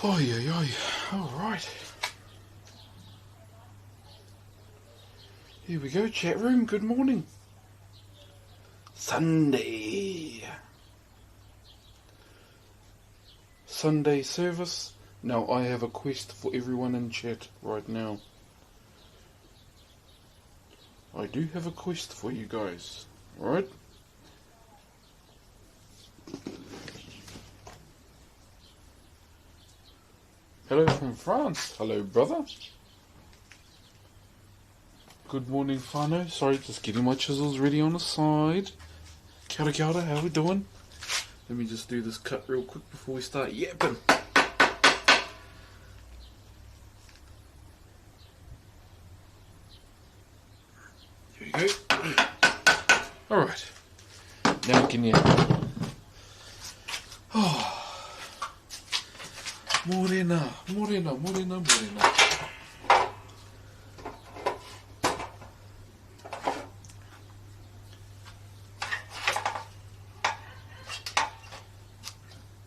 Oi, oi, oi. Alright. Here we go, chat room. Good morning. Sunday service. Now I have a quest for everyone in chat right now. I do have a quest for you guys. Alright? Hello from France. Hello, brother. Good morning, whānau. Sorry, just getting my chisels ready on the side. Kia ora, kia ora, how we doing? Let me just do this cut real quick before we start yapping. Here we go. Alright. Now we can yap. Oh. Morena.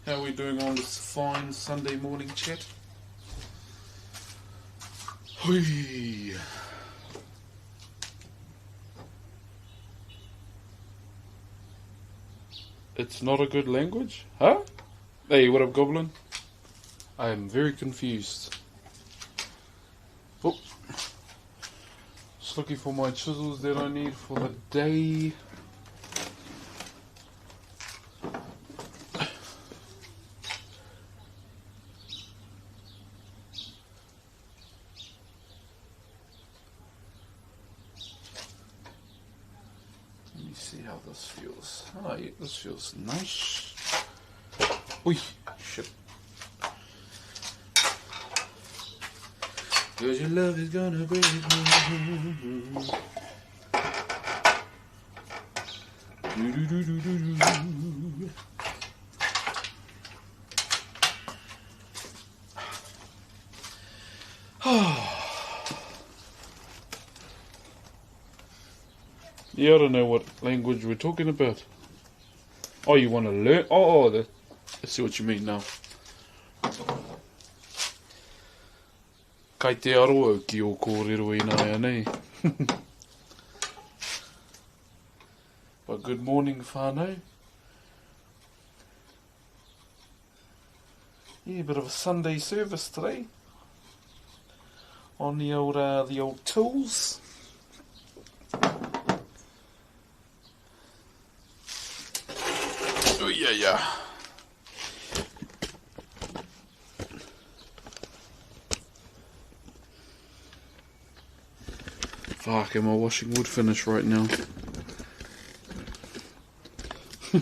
How are we doing on this fine Sunday morning chat? Hui. It's not a good language? Huh? Hey, what up, Goblin? I am very confused. Oh. Just looking for my chisels that I need for the day. Let me see how this feels. Oh yeah, this feels nice. Oi, shit. Cause your love is gonna break me. Do do do do do do. Yeah, I don't know what language we're talking about. Oh, you want to learn? Oh, I see what you mean now. Kai te aroa ki o kōrero i nāia nei. But good morning, whānau. Yeah, a bit of a Sunday service today. On the old tools. Oh yeah. Fuck, am I washing wood finish right now? I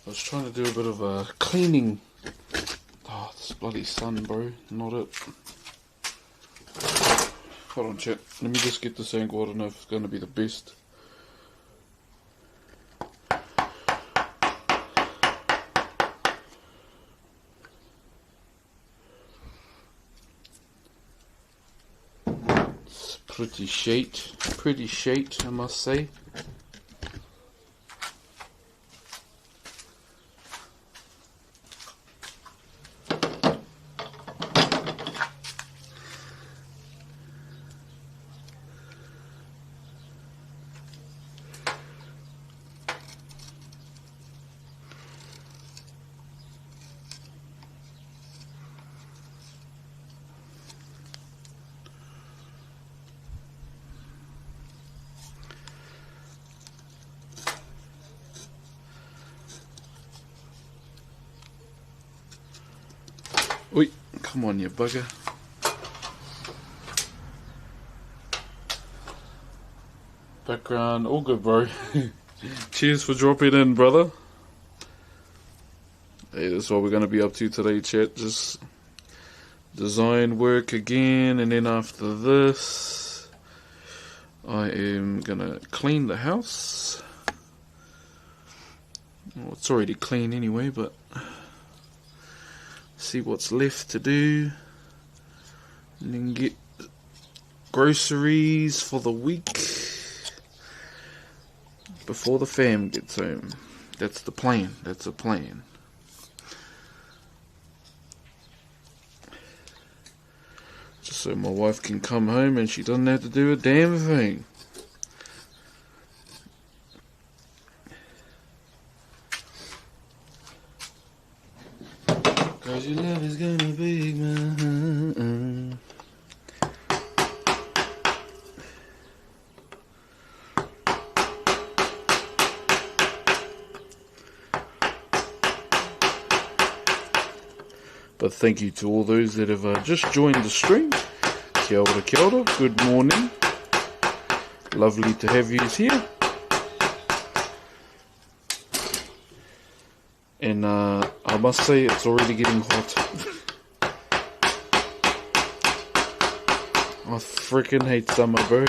was trying to do a bit of a cleaning. Oh, this bloody sun, bro. Not it. Hold on, chat. Let me just get this angle. I don't know if it's going to be the best. It's pretty shite, I must say. Oi, come on, you bugger. Background, all good, bro. Cheers for dropping in, brother. Hey, that's what we're going to be up to today, chat. Just design work again, and then after this, I am going to clean the house. Well, it's already clean anyway, but see what's left to do, and then get groceries for the week before the fam gets home. That's the plan. That's the plan. Just so my wife can come home and she doesn't have to do a damn thing. Cause your love is gonna be mine. But thank you to all those that have just joined the stream. Kia ora, kia ora. Good morning. Lovely to have you here. And I must say it's already getting hot. I freaking hate summer, bro.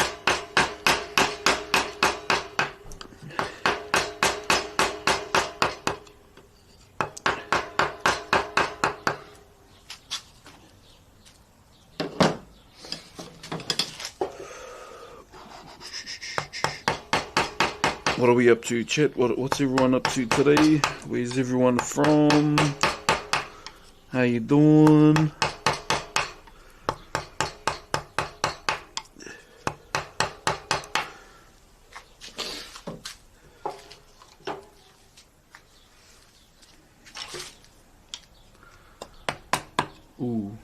What are we up to, chat? What's everyone up to today? Where's everyone from? How you doing? Ooh.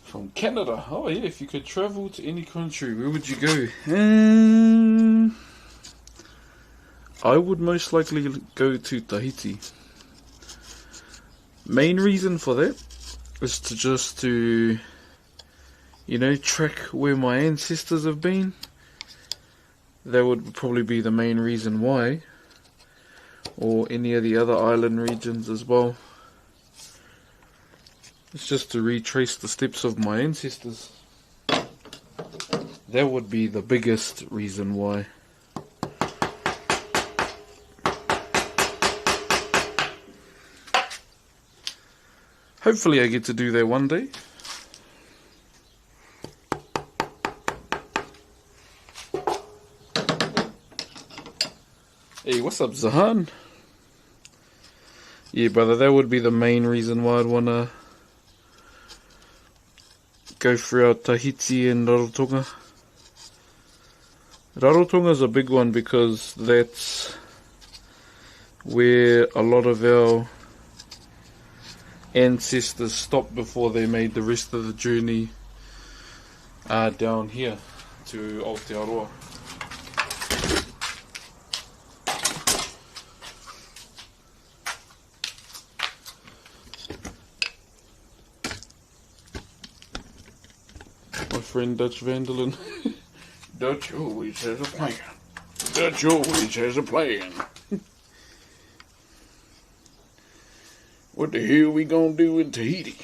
From Canada. Oh yeah, if you could travel to any country, where would you go? I would most likely go to Tahiti. Main reason for that is to track where my ancestors have been. That would probably be the main reason why. Or any of the other island regions as well. It's just to retrace the steps of my ancestors. That would be the biggest reason why. Hopefully I get to do that one day. Hey, what's up, Zahan? Yeah, brother, that would be the main reason why I'd want to go throughout Tahiti and Rarotonga. Rarotonga's a big one because that's where a lot of our ancestors stopped before they made the rest of the journey down here to Aotearoa. Friend Dutch Vandalin. Dutch always has a plan. Dutch always has a plan. What the hell we gonna do in Tahiti?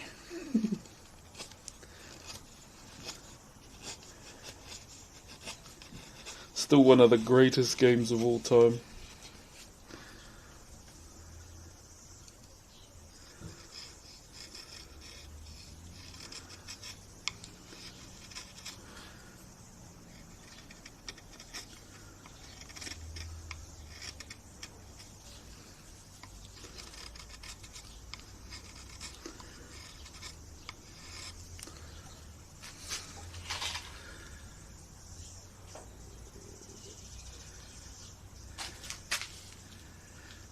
Still one of the greatest games of all time.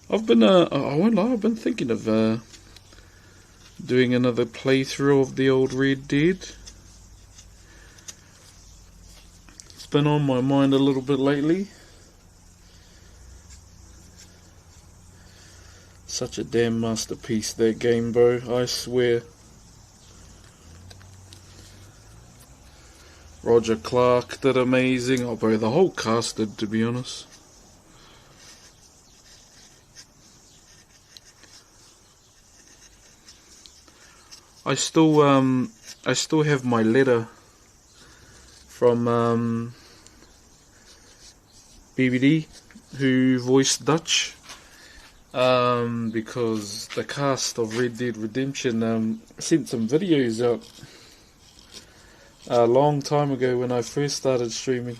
I've been, I won't lie, I've been thinking of doing another playthrough of the old Red Dead. been on my mind a little bit lately. Such a damn masterpiece, that game, bro, I swear. Roger Clark did amazing. Oh, bro, the whole cast did, to be honest. I still have my letter from BBD, who voiced Dutch, because the cast of Red Dead Redemption sent some videos out a long time ago when I first started streaming,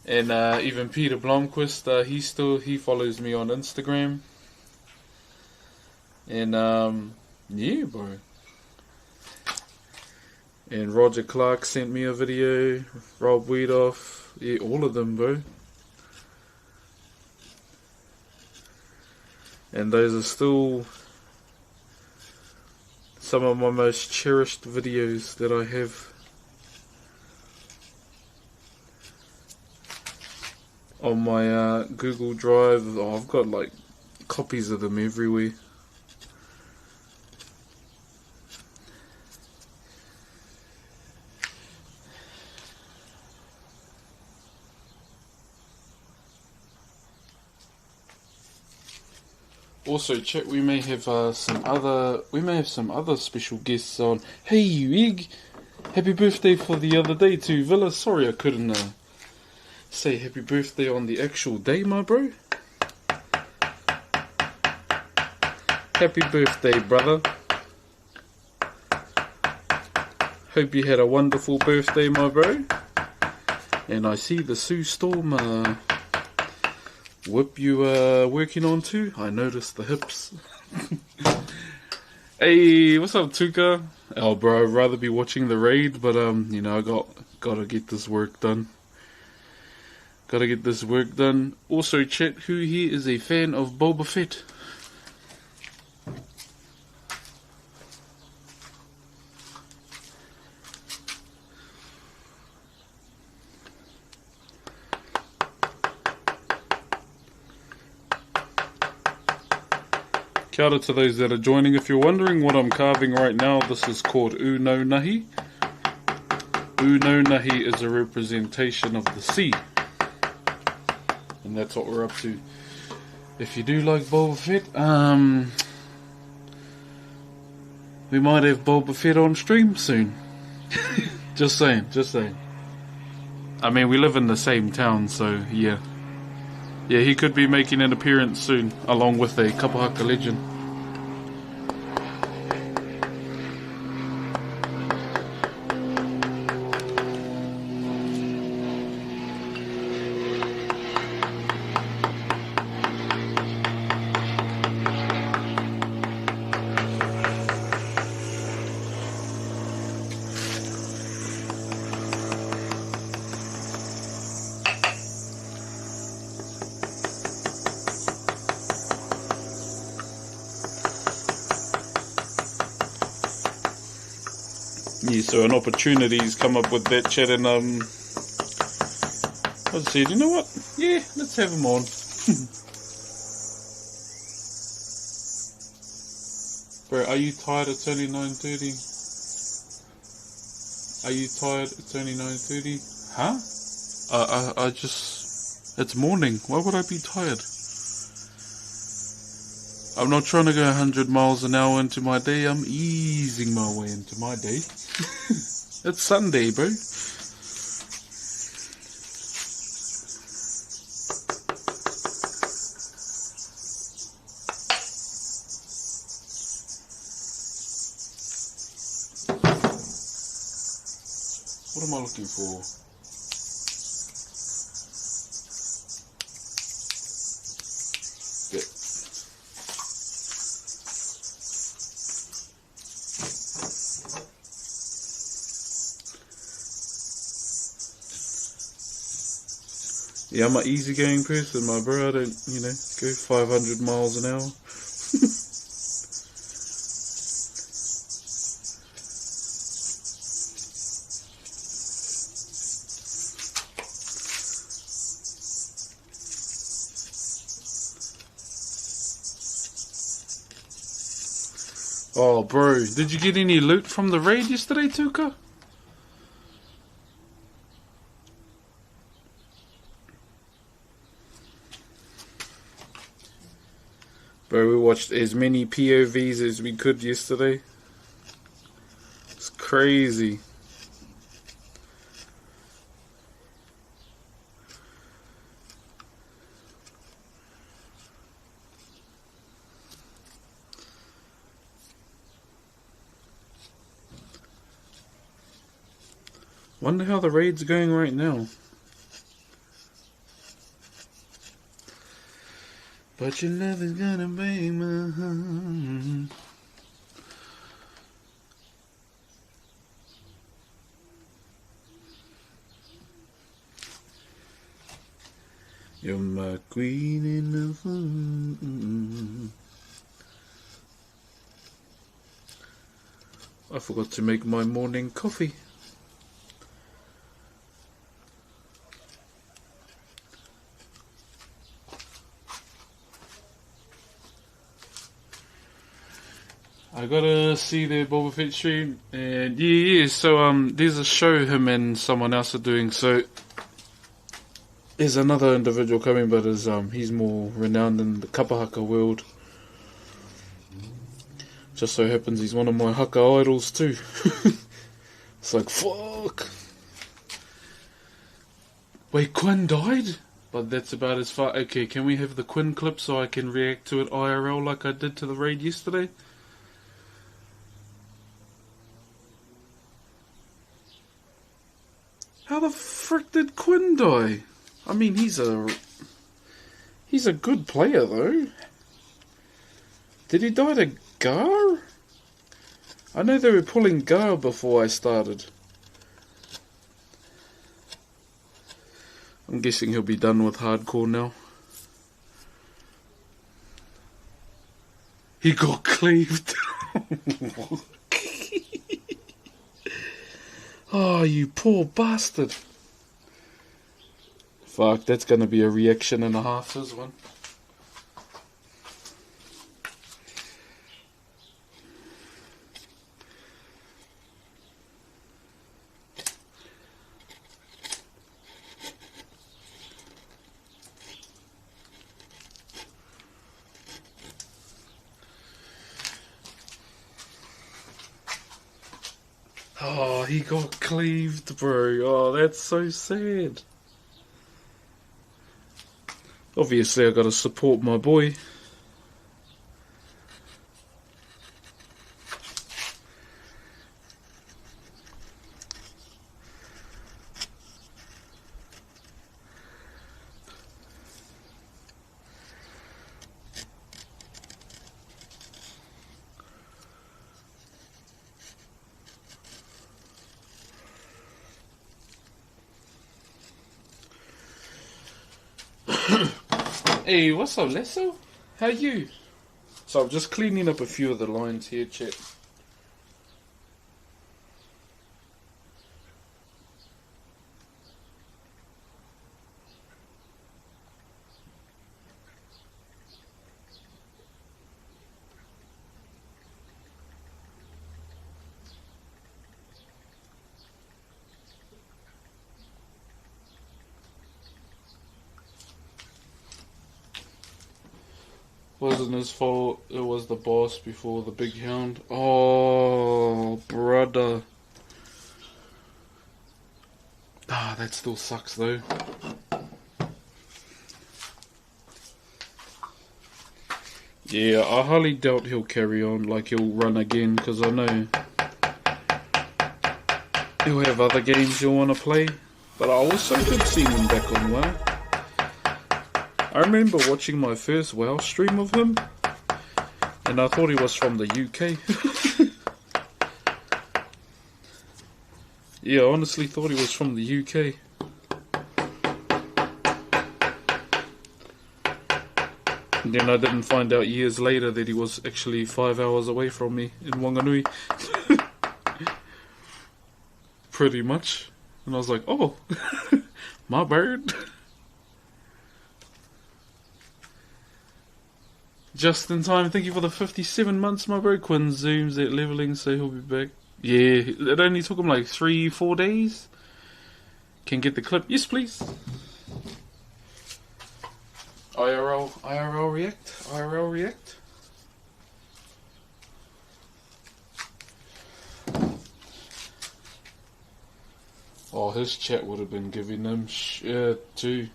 and even Peter Blomqvist, he follows me on Instagram, and yeah, bro. And Roger Clark sent me a video, Rob Weedoff, yeah, all of them, bro. And those are still some of my most cherished videos that I have on my Google Drive. Oh, I've got like copies of them everywhere. Also, chat, we may have some other special guests on. Hey, you egg! Happy birthday for the other day to Villa. Sorry I couldn't say happy birthday on the actual day, my bro. Happy birthday, brother. Hope you had a wonderful birthday, my bro. And I see the Sue Storm whip you working on too. I noticed the hips. Hey, what's up, Tuka? Oh, bro, I'd rather be watching the raid, but you know, I gotta get this work done. Gotta get this work done. Also, chat, who here is a fan of Boba Fett? Kia ora to those that are joining. If you're wondering what I'm carving right now, this is called Uno Nahi. Uno Nahi is a representation of the sea. And that's what we're up to. If you do like Boba Fett, we might have Boba Fett on stream soon. Just saying, just saying. I mean, we live in the same town, so yeah. Yeah, he could be making an appearance soon, along with a Kapahaka legend. Yeah, so an opportunity's come up with that chat, and I said, you know what? Yeah, let's have him on. Bro, are you tired? It's only 9:30. Are you tired? It's only 9:30. Huh? I just... It's morning. Why would I be tired? I'm not trying to go 100 miles an hour into my day. I'm easing my way into my day. It's Sunday, bro. What am I looking for? Yeah, I'm an easygoing person, my bro. I don't, you know, go 500 miles an hour. Oh, bro, did you get any loot from the raid yesterday, Tuka? Bro, we watched as many POVs as we could yesterday. It's crazy. Wonder how the raid's going right now. But your love is gonna break my heart. You're my queen in the I forgot to make my morning coffee. I gotta see the Boba Fett stream, and yeah, so there's a show him and someone else are doing, so there's another individual coming, but he's more renowned in the Kapa Haka world. Just so happens he's one of my Haka idols too. It's like, fuck! Wait, Quinn died? But that's about as far. Okay, can we have the Quinn clip so I can react to it IRL like I did to the raid yesterday? How the frick did Quinn die? I mean, he's a good player though. Did he die to Gar? I know they were pulling Gar before I started. I'm guessing he'll be done with hardcore now. He got cleaved. Oh, you poor bastard. Fuck, that's gonna be a reaction and a half, this one. Oh, he got cleaved, bro. Oh, that's so sad. Obviously, I gotta support my boy. Hey, what's up, Lesso? How you? So I'm just cleaning up a few of the lines here, chat. Wasn't his fault, it was the boss before the big hound. Oh, brother. Ah, that still sucks though. Yeah, I highly doubt he'll carry on, like he'll run again, because I know he'll have other games he'll want to play. But I also could see him back on WoW. I remember watching my first WoW stream of him, and I thought he was from the UK. Yeah, I honestly thought he was from the UK. And then I didn't find out years later that he was actually 5 hours away from me in Wanganui. Pretty much. And I was like, oh, my bird. Just in time. Thank you for the 57 months, my bro. Quinn zooms at leveling, so he'll be back. Yeah, it only took him like 3-4 days. Can get the clip. Yes, please. IRL react. Oh, his chat would have been giving him shit too.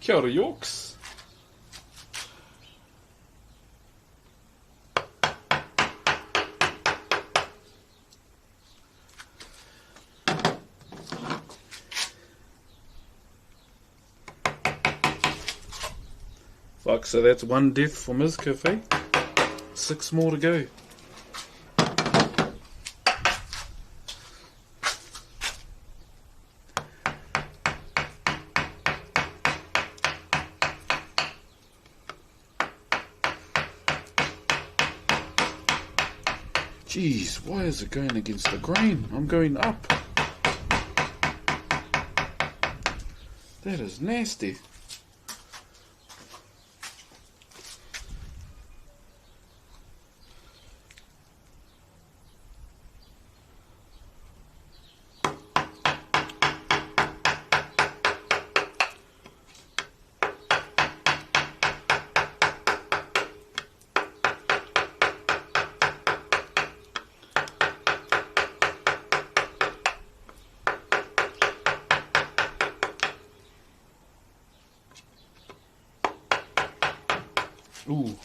Kia ora, Yorks. Fuck, so that's one death for Ms. Cafe. 6 more to go. Jeez, why is it going against the grain? I'm going up. That is nasty. Ooh.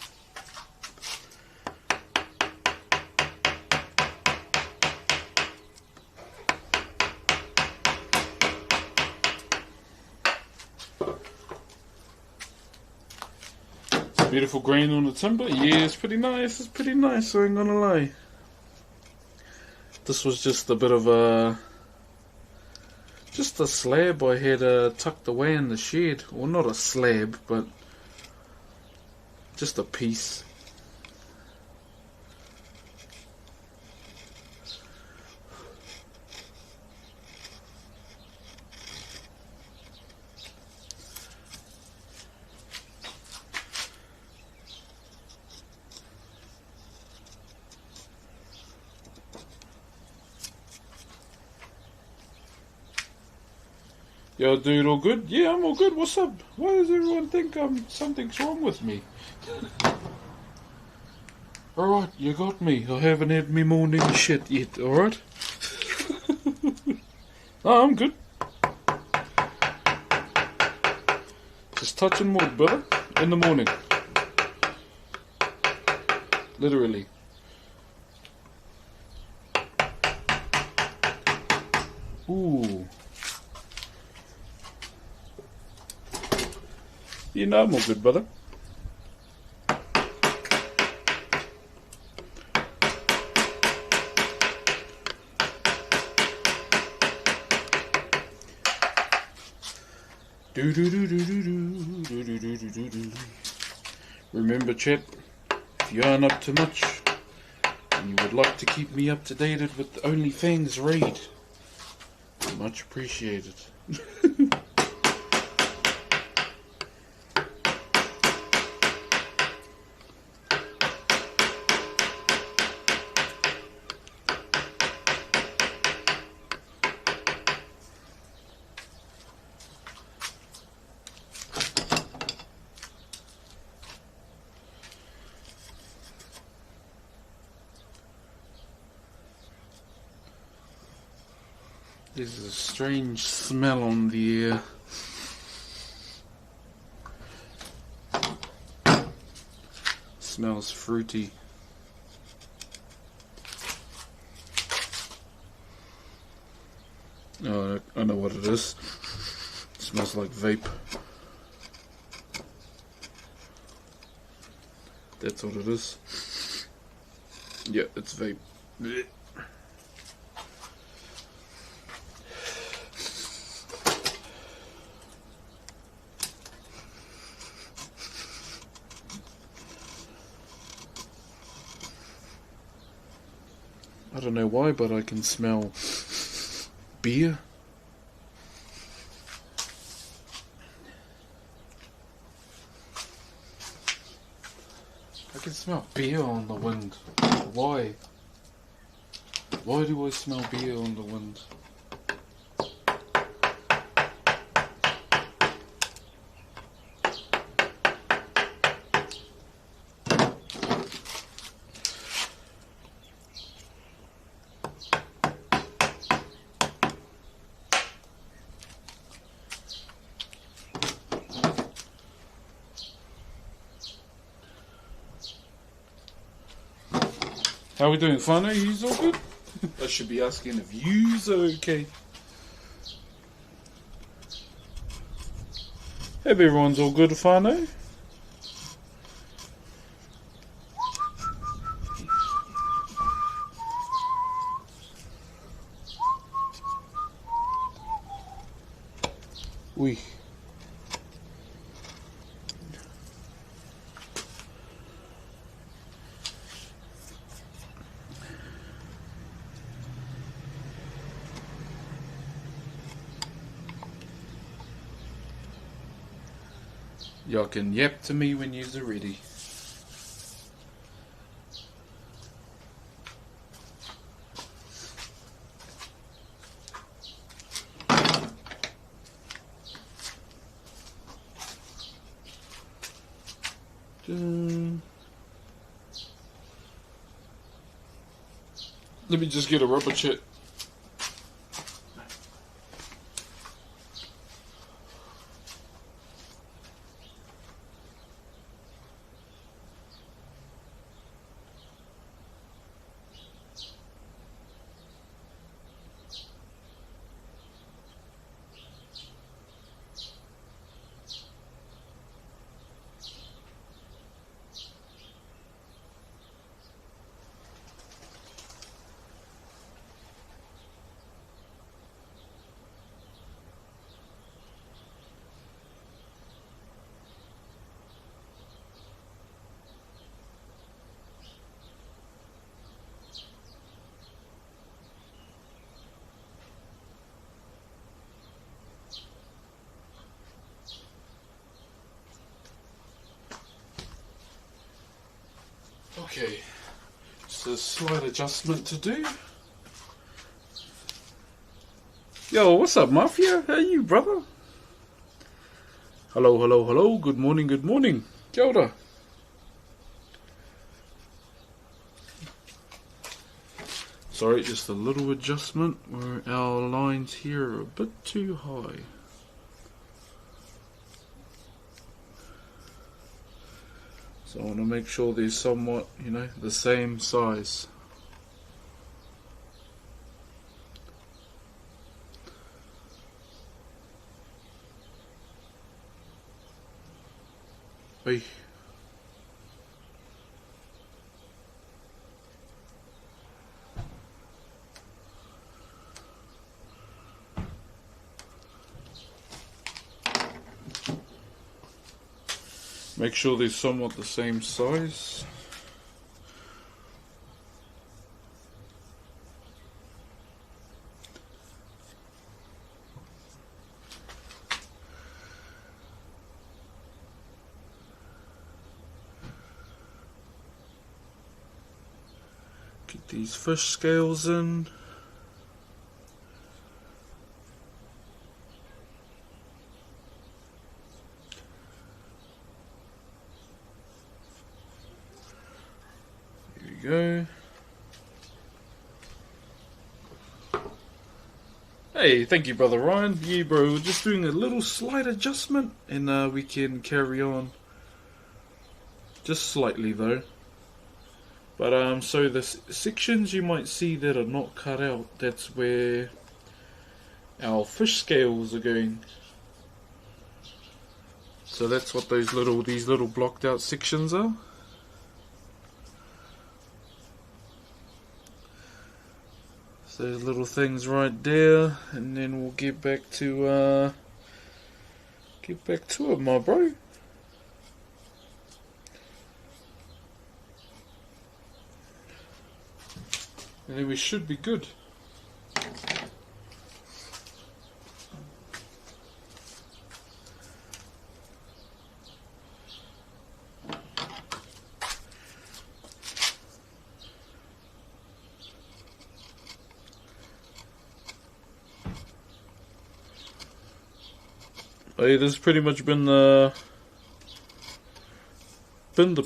Beautiful grain on the timber. Yeah, it's pretty nice. It's pretty nice, I ain't gonna lie. This was just a bit of a... just a slab I had tucked away in the shed. Well, not a slab, but... just a piece. Yo, dude, all good? Yeah, I'm all good. What's up? Why does everyone think something's wrong with me? Alright, you got me. I haven't had me morning shit yet, alright? Oh, I'm good. Just touching wood, brother. In the morning. Literally. Ooh. You know I'm all good, brother. Remember, chat, if you aren't up to much and you would like to keep me up to date with the OnlyFans raid, much appreciated. There's a strange smell on the air. Smells fruity. Oh, I know what it is. It smells like vape. That's what it is. Yeah, it's vape. Blech. I don't know why, but I can smell beer. I can smell beer on the wind. Why? Why do I smell beer on the wind? How are we doing, Fano? You's all good? I should be asking if you's okay. Hope everyone's all good, Fano. Oui. Y'all can yap to me when you're ready. Let me just get a rubber chip. Okay, just a slight adjustment to do. Yo, what's up, Mafia? How are you, brother? Hello, hello, hello. Good morning, good morning. Kia ora. Sorry, just a little adjustment where our lines here are a bit too high. So I want to make sure they're somewhat, you know, the same size. Hey. Make sure they're somewhat the same size. Get these fish scales in. Go. Hey, thank you, brother Ryan. Yeah, bro, we're just doing a little slight adjustment, and we can carry on. Just slightly, though. But so the sections you might see that are not cut out, that's where our fish scales are going. So that's what these little blocked out sections are. Those little things right there, and then we'll get back to it, my bro. And then we should be good. Hey, this has pretty much been the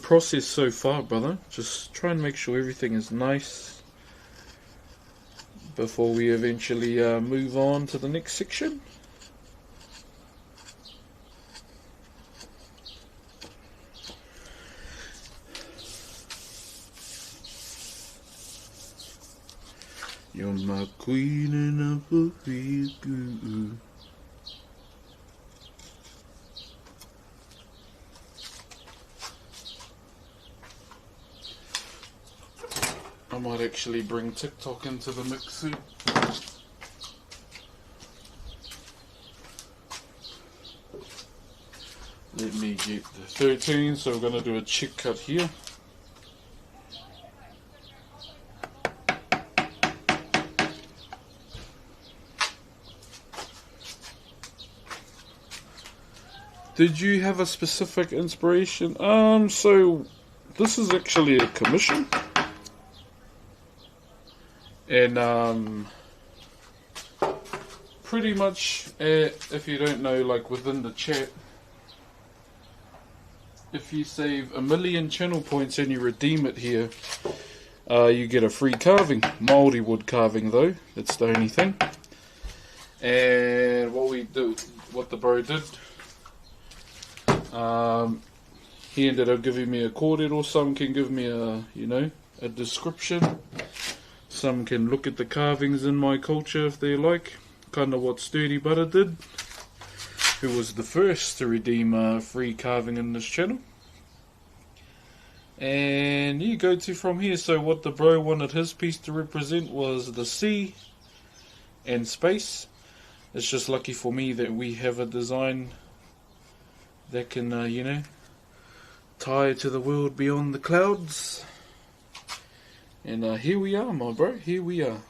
process so far, brother. Just try and make sure everything is nice before we eventually move on to the next section. You're my queen and I'm a real good. I might actually bring TikTok into the mix soon. Let me get the 13, so we're going to do a check cut here. Did you have a specific inspiration? So this is actually a commission. And pretty much, if you don't know, like within the chat, if you save 1,000,000 channel points and you redeem it here, you get a free carving. Mouldy wood carving though, that's the only thing. And what the bro did, he ended up giving me a cordial. Some can give me a description. Some can look at the carvings in my culture if they like, kind of what Sturdy Butter did, who was the first to redeem free carving in this channel. And you go to from here. So what the bro wanted his piece to represent was the sea and space. It's just lucky for me that we have a design that can, tie to the world beyond the clouds. And here we are, my bro, here we are.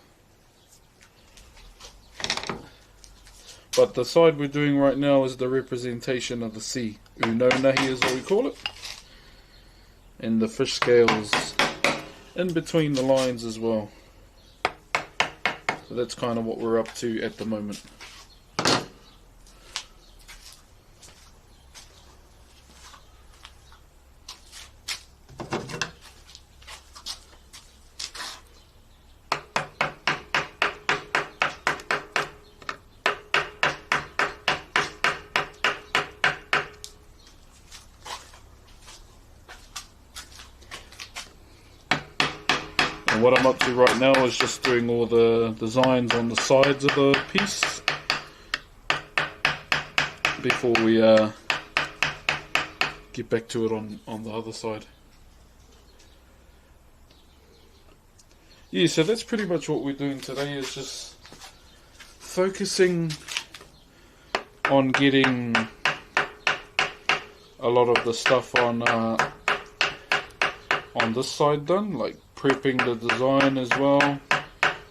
But the side we're doing right now is the representation of the sea. Unonahi is what we call it. And the fish scales in between the lines as well. So that's kind of what we're up to at the moment. What I'm up to right now is just doing all the designs on the sides of the piece before we get back to it on the other side. Yeah, so that's pretty much what we're doing today, is just focusing on getting a lot of the stuff on this side done, like prepping the design as well.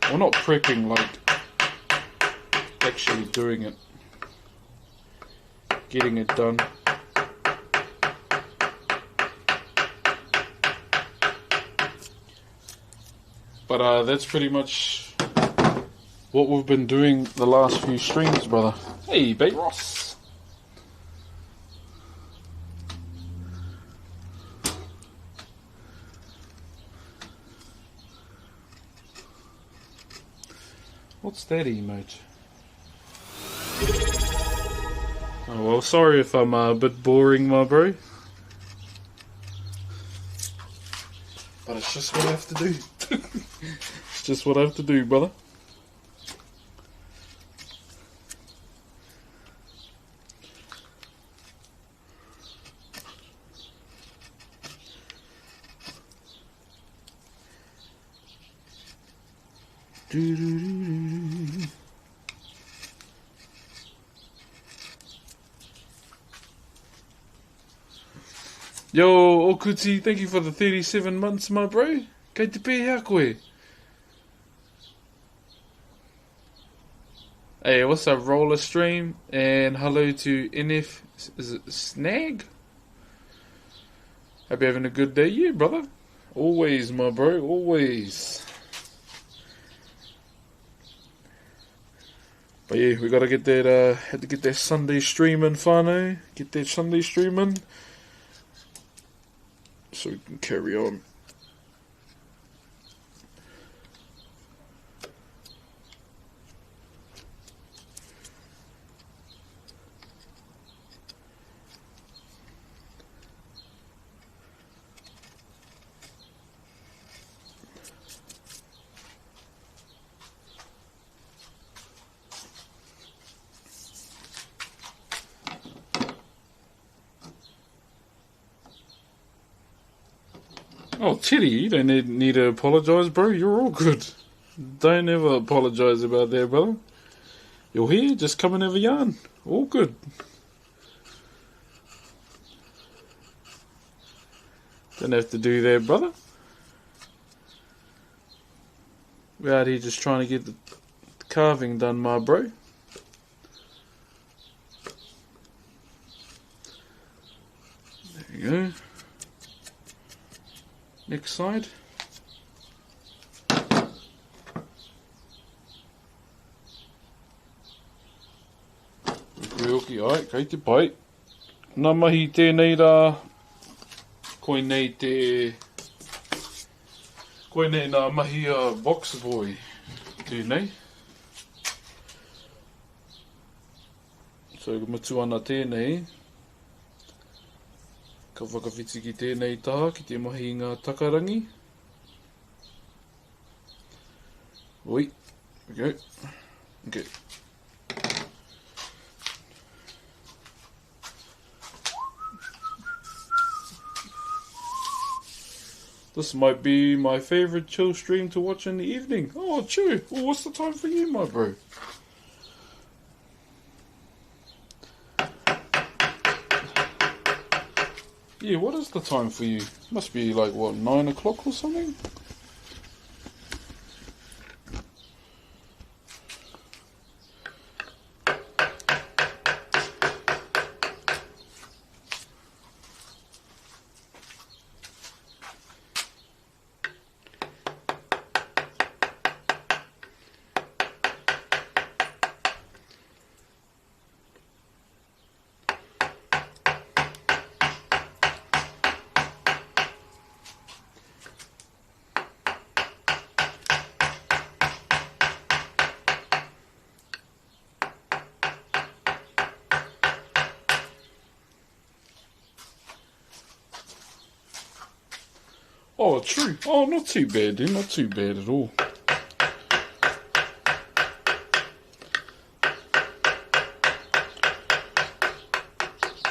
Well, not prepping, like actually doing it, getting it done. But that's pretty much what we've been doing the last few streams, brother. Hey, Bait Ross. What's that emote? Oh well, sorry if I'm a bit boring, my bro. But it's just what I have to do. It's just what I have to do, brother. Yo, Okuti, thank you for the 37 months, my bro. Kei te pē hea koe. Hey, what's up, Roller Stream? And hello to NF. Is it Snag? Hope you're having a good day, yeah, brother. Always, my bro, always. But yeah, we gotta get that. Had to get that Sunday streaming, whānau. Get that Sunday streaming, so we can carry on. Oh, Teddy, you don't need to apologise, bro. You're all good. Don't ever apologise about that, brother. You're here, just come and have a yarn. All good. Don't have to do that, brother. We're out here just trying to get the carving done, my bro. There you go. Next side. Oki, ai, kei te pai. Nā mahi tēnei rā. Koe nei nā mahi box boy. Tēnei. So, mutu ana tēnei. Ka whakawhiti ki tēnei taha, ki te mahi i ngā takarangi. Oi, there we go. Okay. This might be my favourite chill stream to watch in the evening. Oh, chill. Well, what's the time for you, my bro? Yeah, what is the time for you? Must be like, what, 9 o'clock or something? Oh, true. Oh, not too bad then. Not too bad at all.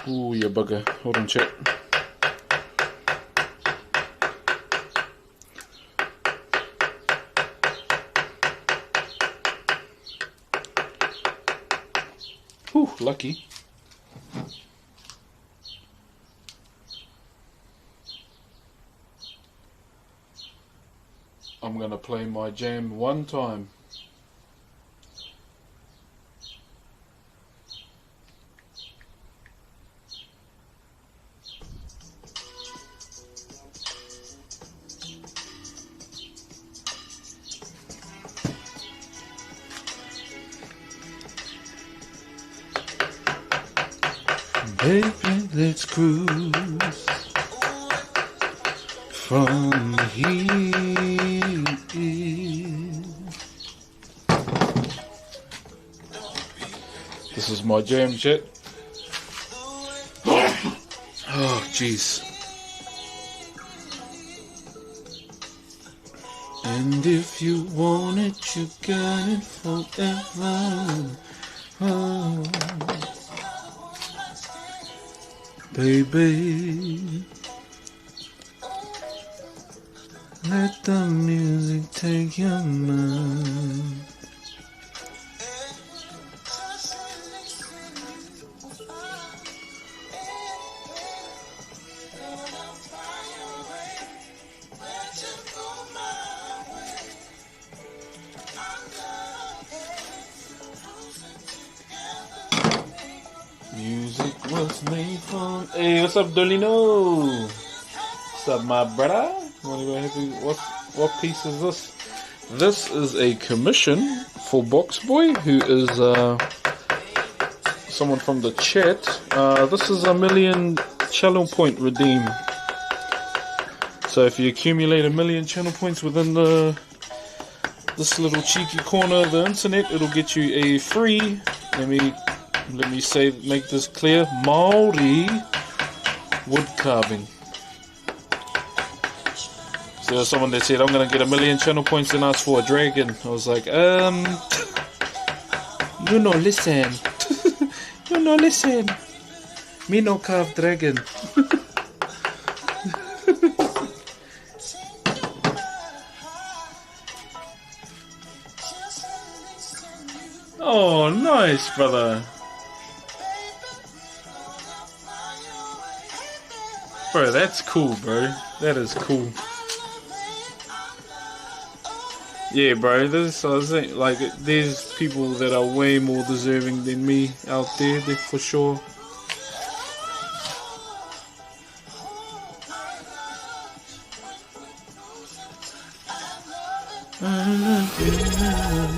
Ooh, you bugger. Hold on, chat. Ooh, lucky. I'm gonna play my jam one time. Baby, let's cruise from here. This is my jam, chat. Oh, jeez. And if you want it, you got it forever. Oh, baby, let the music take your mind. Music was made from. Hey, what's up, Dolino? What's up, my brother? What piece is this? This is a commission for Broxh Boy, who is someone from the chat. This is a 1,000,000 channel point redeem. So if you accumulate 1,000,000 channel points within this little cheeky corner of the internet, it'll get you a free. Let me make this clear. Maori wood carving. So there's someone that said, I'm gonna get 1,000,000 channel points and ask for a dragon. I was like, you no listen. You no listen. Me no carve dragon. Oh, nice, brother. Bro, that's cool, bro. That is cool. Yeah, bro. This, I was saying, like, there's people that are way more deserving than me out there, for sure. I love you now.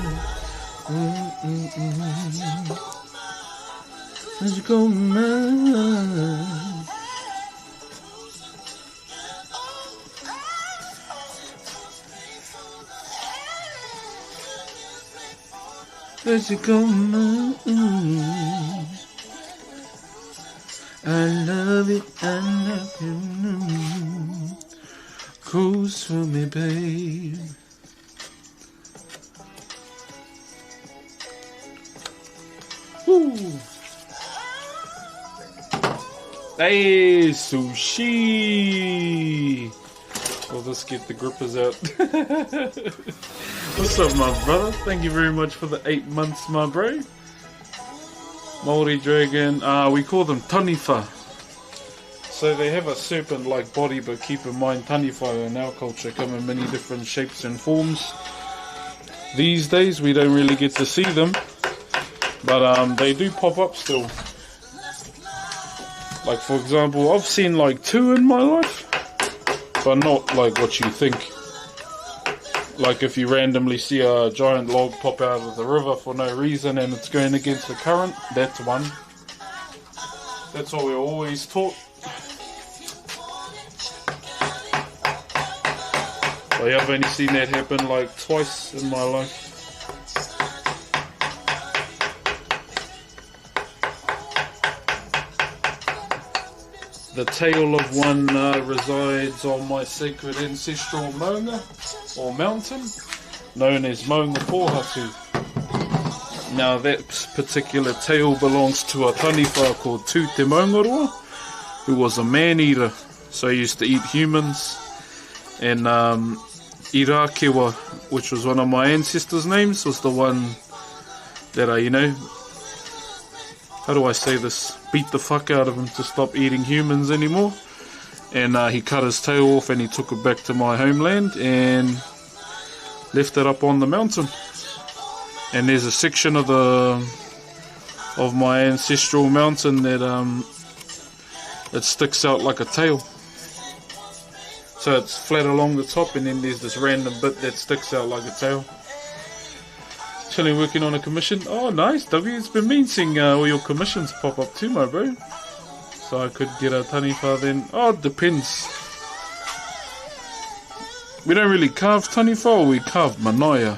Let's go, man. Let's go, man. I love it, I love you. Cruise for me, babe. Woo. Hey, sushi. Well, let's get the grippers out. What's up, my brother? Thank you very much for the 8 months, my bro. Maori dragon. We call them taniwha. So they have a serpent-like body, but keep in mind, taniwha in our culture come in many different shapes and forms. These days, we don't really get to see them. But they do pop up still. Like, for example, I've seen like 2 in my life, but not like what you think. Like if you randomly see a giant log pop out of the river for no reason and it's going against the current, that's one. That's what we're always taught. But I've only seen that happen like twice in my life. The tail of one resides on my sacred ancestral maunga, or mountain, known as Maunga Pohatu. Now that particular tail belongs to a taniwha called Tu Te Maungaroa, who was a man-eater, so he used to eat humans. And Irakewa, which was one of my ancestors' names, was the one that I, how do I say this, beat the fuck out of him to stop eating humans anymore. And he cut his tail off and he took it back to my homeland and left it up on the mountain. And there's a section of my ancestral mountain that sticks out like a tail. So it's flat along the top, and then there's this random bit that sticks out like a tail. Chilling, working on a commission. Oh, nice, W. It's been mean seeing all your commissions pop up too, my bro. So I could get a taniwha then. Oh, it depends. We don't really carve taniwha, we carve manaia.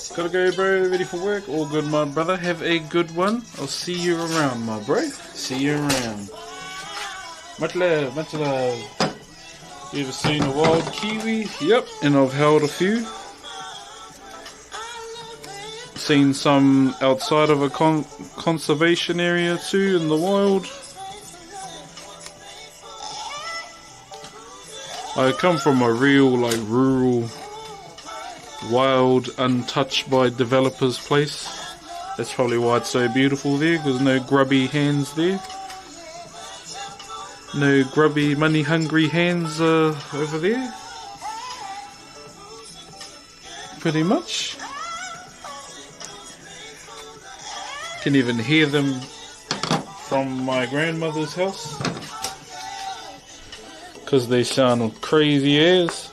Gotta go, bro. Ready for work? All good, my brother. Have a good one. I'll see you around, my bro. See you around. Much love, much love. You ever seen a wild kiwi? Yep, and I've held a few. Seen some outside of a conservation area too in the wild. I come from a real, like, rural, wild, untouched by developers place. That's probably why it's so beautiful there, because no grubby hands there. No grubby, money-hungry hands over there. Pretty much. Can even hear them from my grandmother's house. Because they sound crazy as.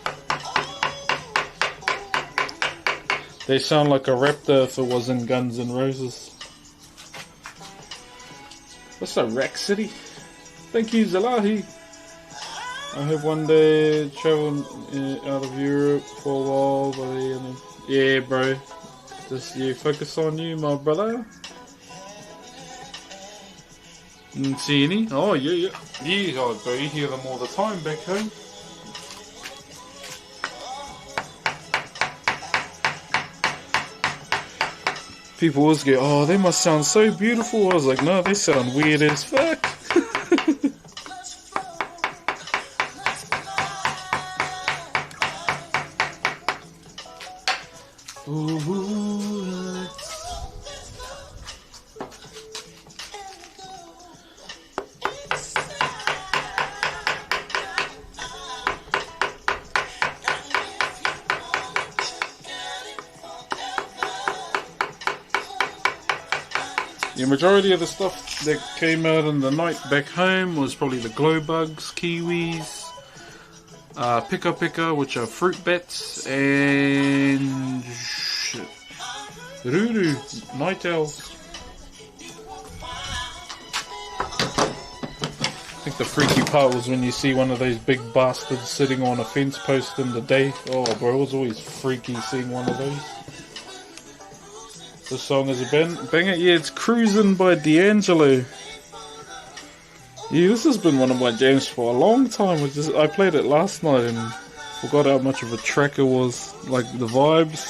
They sound like a raptor if it wasn't Guns N' Roses. What's a Rack City? Thank you, Zalahi. I hope one day travel out of Europe for a while. But yeah, bro. Just focus on you, my brother. Didn't see any. Oh, yeah. Oh, bro, you hear them all the time back home. People always go, oh, they must sound so beautiful. I was like, no, they sound weird as fuck. The majority of the stuff that came out in the night back home was probably the glow bugs, kiwis, pika pika, which are fruit bats, and ruru, night owls. I think the freaky part was when you see one of those big bastards sitting on a fence post in the day. Oh, bro, it was always freaky seeing one of those. This song is a banger. Yeah, it's Cruisin' by D'Angelo. Yeah, this has been one of my jams for a long time. I played it last night and forgot how much of a track it was. Like, the vibes.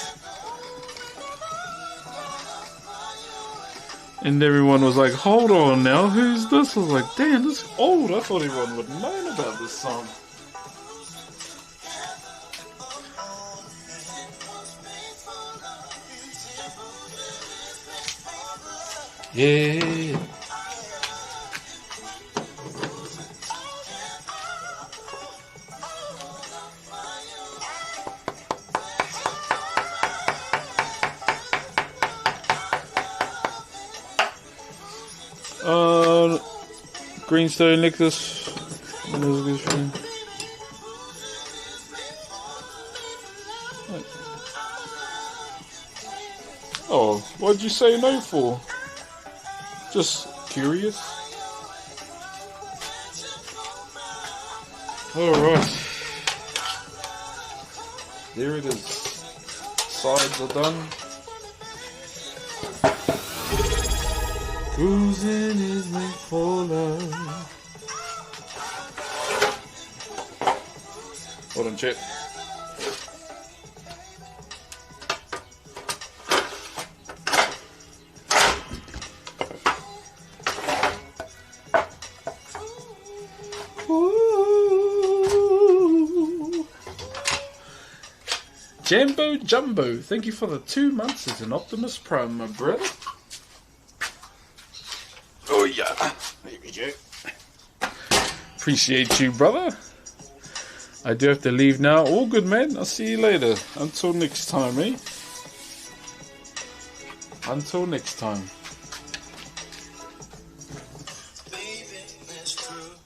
And everyone was like, hold on now, who's this? I was like, damn, this is old. I thought everyone would have known about this song. Yeah. Greenstone necklace. Oh, what'd you say no for? Just curious. Alright. There it is. Sides are done. Cruising is made for love. Hold on, chat. Jambo Jumbo, thank you for the 2 months as an Optimus Prime, my brother. Oh yeah, there we go. Appreciate you, brother. I do have to leave now. All good, man. I'll see you later. Until next time, eh? Until next time.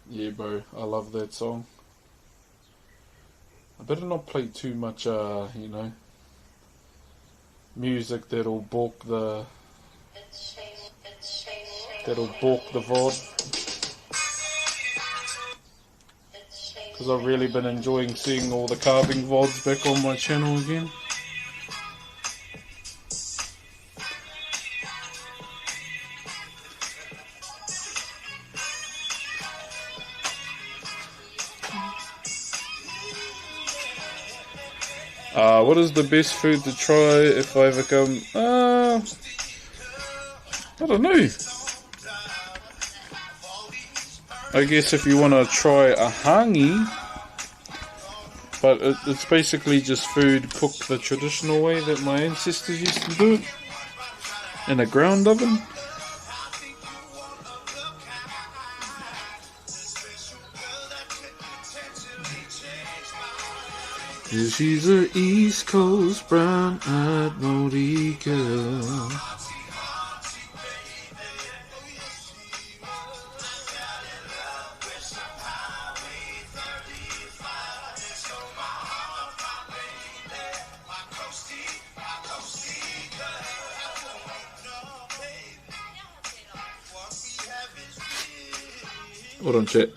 Yeah, bro. I love that song. I better not play too much, you know, music that'll balk the VOD. Because I've really been enjoying seeing all the carving VODs back on my channel again. What is the best food to try if I ever come? I don't know. I guess if you want to try a hangi, but it's basically just food cooked the traditional way that my ancestors used to do it, in a ground oven. Yeah, she's a East Coast brown-eyed moody girl. Hold on, chat.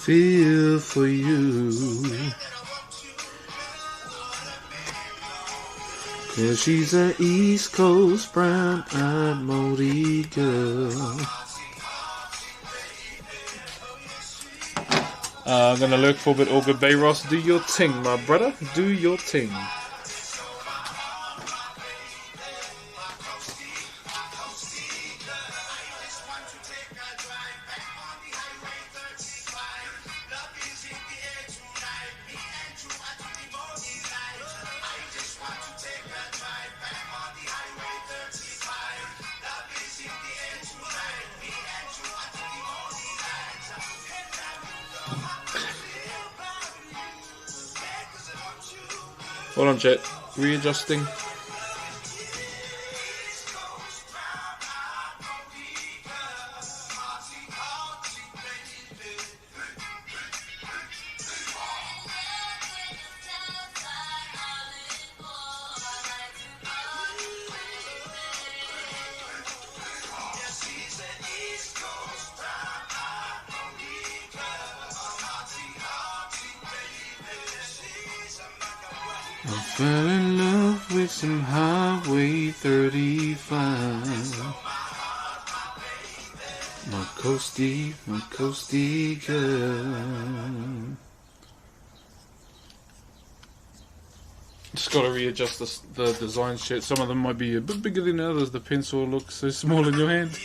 Feel for you, 'cause she's a East Coast brown-eyed moldy girl. I'm gonna look for a bit. All good, Bay Ross. Do your ting, my brother. Do your ting. Hold on, chat. Readjusting. I fell in love with some Highway 35. My coastie girl. Just gotta readjust the design shit. Some of them might be a bit bigger than others. The pencil looks so small in your hand.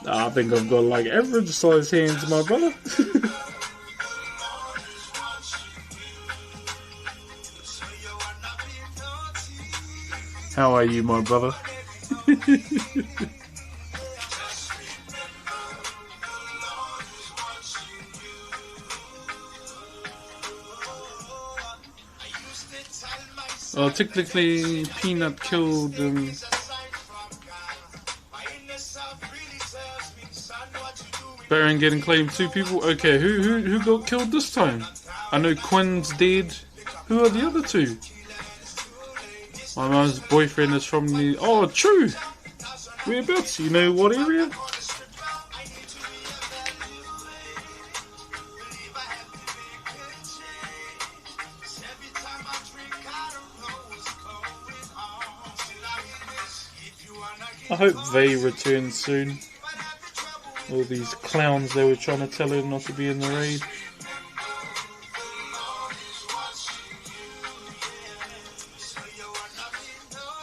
I think I've got like average size hands, my brother. How are you, my brother? Well, technically, Peanut killed Baron getting claimed 2 people. Okay, who got killed this time? I know Quinn's dead. Who are the other 2? My mum's boyfriend is from the... Oh, true! Whereabouts? You know what area? I hope they return soon. All these clowns they were trying to tell her not to be in the raid.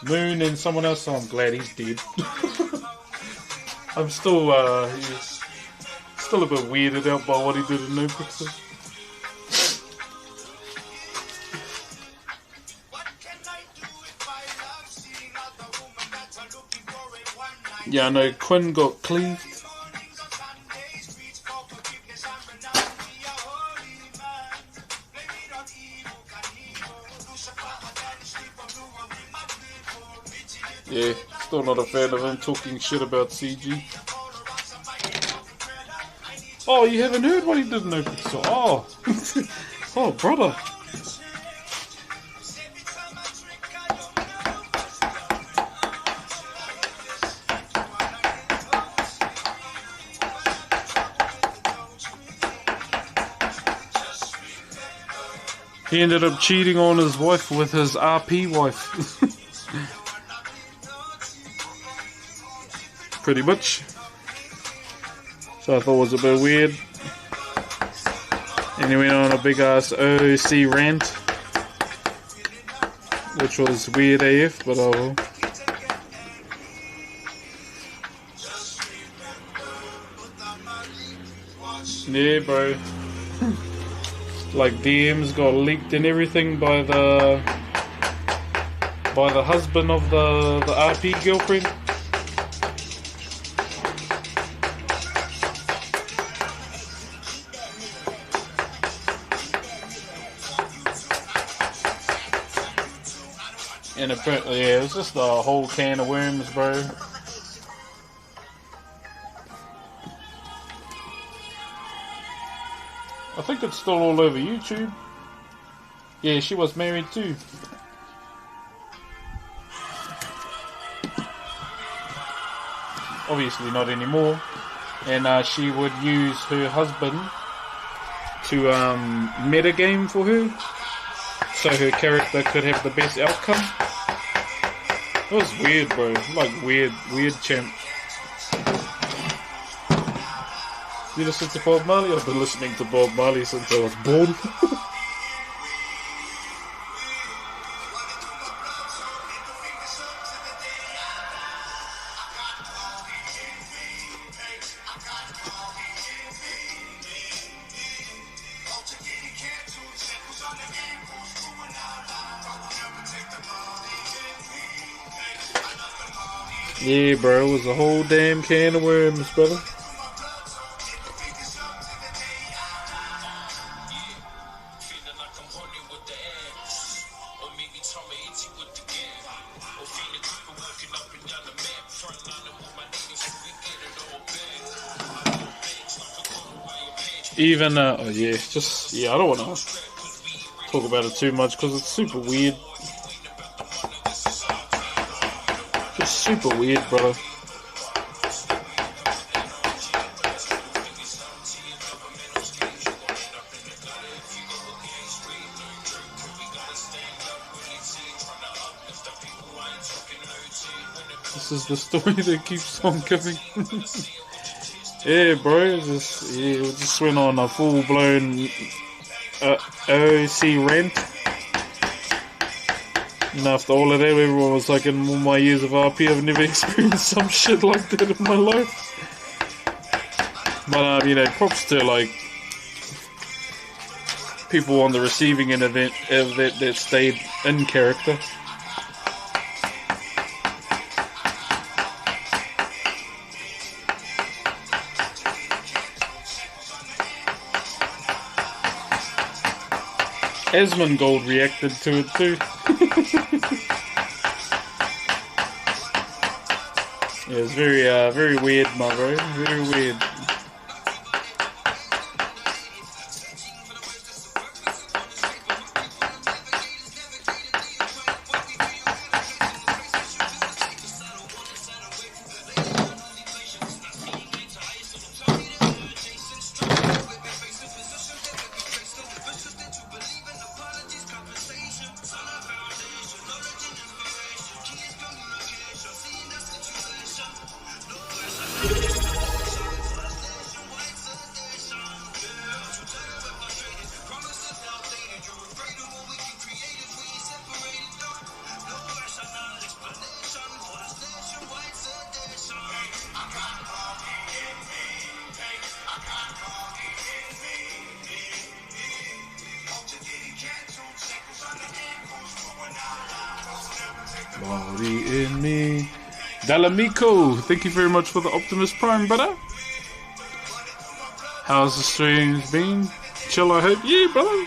Moon and someone else. Oh, I'm glad he's dead. I'm still a bit weirded out by what he did in No Pixel. Yeah, I know Quinn got cleaved. Yeah, still not a fan of him talking shit about CG. Oh, you haven't heard what he did in No Pixel? Oh, oh, brother. He ended up cheating on his wife with his RP wife. Pretty much. So I thought it was a bit weird. And he went on a big ass OC rant, which was weird AF, but oh well. Yeah, bro. Like DMs got leaked and everything by the husband of the RP girlfriend. And apparently, yeah, it was just a whole can of worms, bro. I think it's still all over YouTube. Yeah, she was married too. Obviously not anymore. And she would use her husband to metagame for her, so her character could have the best outcome. It was weird, bro. Like weird champ. You listen to Bob Marley? I've been listening to Bob Marley since I was born. Yeah, bro, it was a whole damn can of worms, brother. Even, oh yeah, just, yeah, I don't want to talk about it too much because it's super weird. Just super weird, brother. This is the story that keeps on coming. Yeah, bro, we just went on a full-blown OC rant. And after all of that, everyone was like, in all my years of RP, I've never experienced some shit like that in my life. But, you know, props to, like, people on the receiving end of that stayed in character. Asmongold reacted to it too. Yeah, it's very weird, my bro. Very weird. Body in me. Dalamico, thank you very much for the Optimus Prime, brother. How's the streams been? Chill, I hope. Yeah, brother.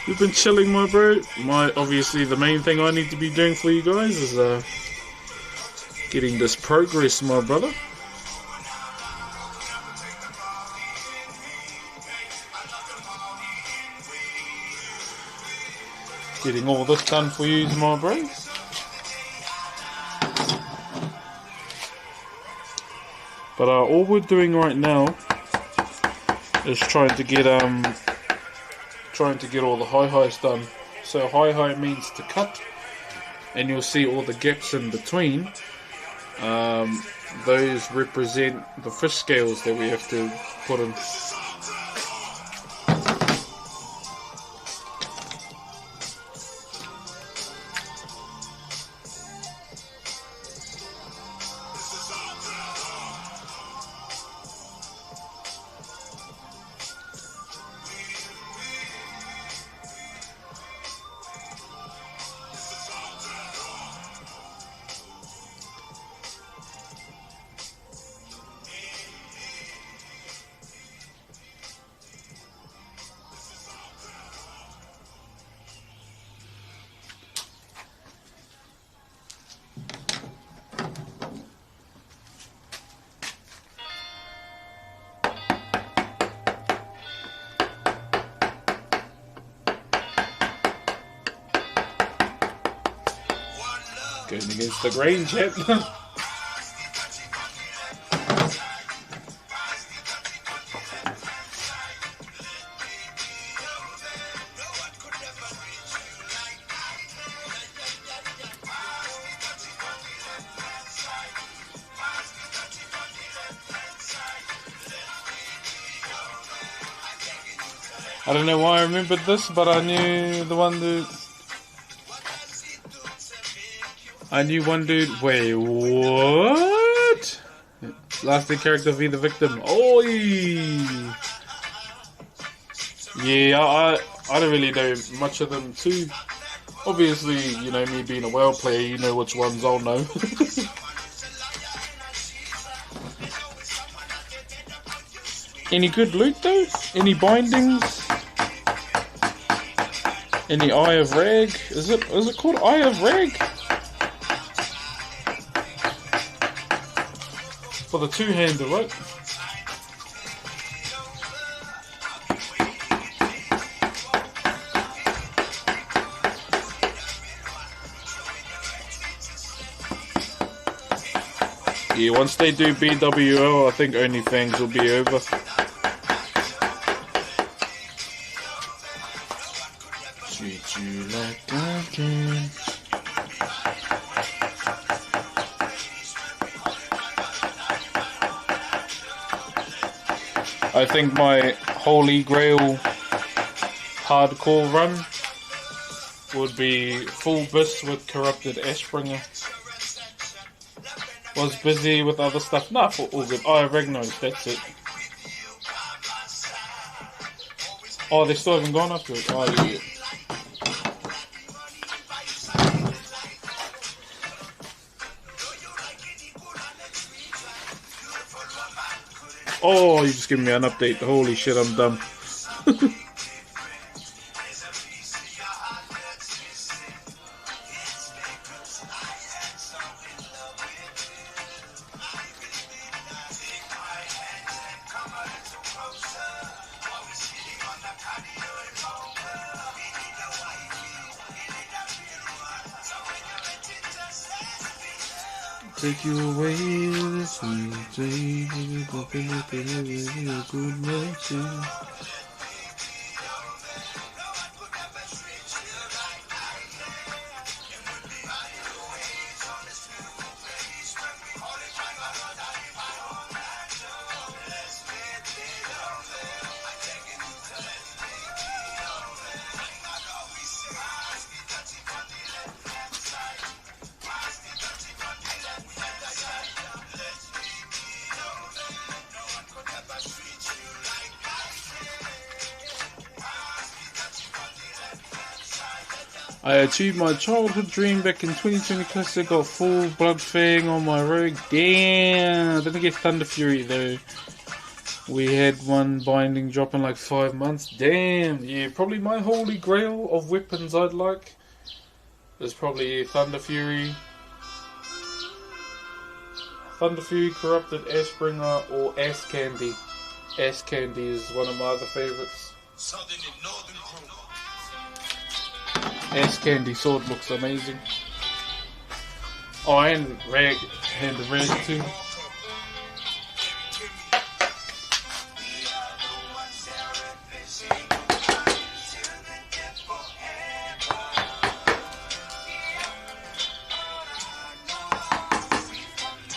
We've been chilling, my bro. Obviously, the main thing I need to be doing for you guys is getting this progress, my brother. Getting all this done for you, my bro. But all we're doing right now is trying to get trying to get all the highs done. So high means to cut, and you'll see all the gaps in between. Those represent the fish scales that we have to put in. Going against the grain, chap. I don't know why I remembered this, but I knew the one that... I knew one dude... Wait, what? Lasting character be the victim. Oi! Yeah, I don't really know much of them too. Obviously, you know, me being a WoW player, you know which ones I'll know. Any good loot though? Any bindings? Any Eye of Rag? Is it called Eye of Rag? For the two-hander, right? Yeah, once they do BWL, I think OnlyFans will be over. Treat you like I can. I think my holy grail hardcore run would be full bis with corrupted Ashbringer. Was busy with other stuff. Nah, for all good. Oh, Ragnos, that's it. Oh, they still haven't gone after it. Oh, yeah. Oh, you just giving me an update. Holy shit, I'm dumb. Take you away this day, a good mercy. I achieved my childhood dream back in 2020 Classic, got full Blood Fang on my rogue. Damn, I didn't get Thunder Fury though. We had one binding drop in like 5 months. Damn, yeah, probably my holy grail of weapons I'd like is probably Thunder Fury. Thunder Fury, Corrupted Ashbringer, or Ass Candy. Ass Candy is one of my other favourites. Ass Candy sword looks amazing. Oh, and Rag, and the Rag too.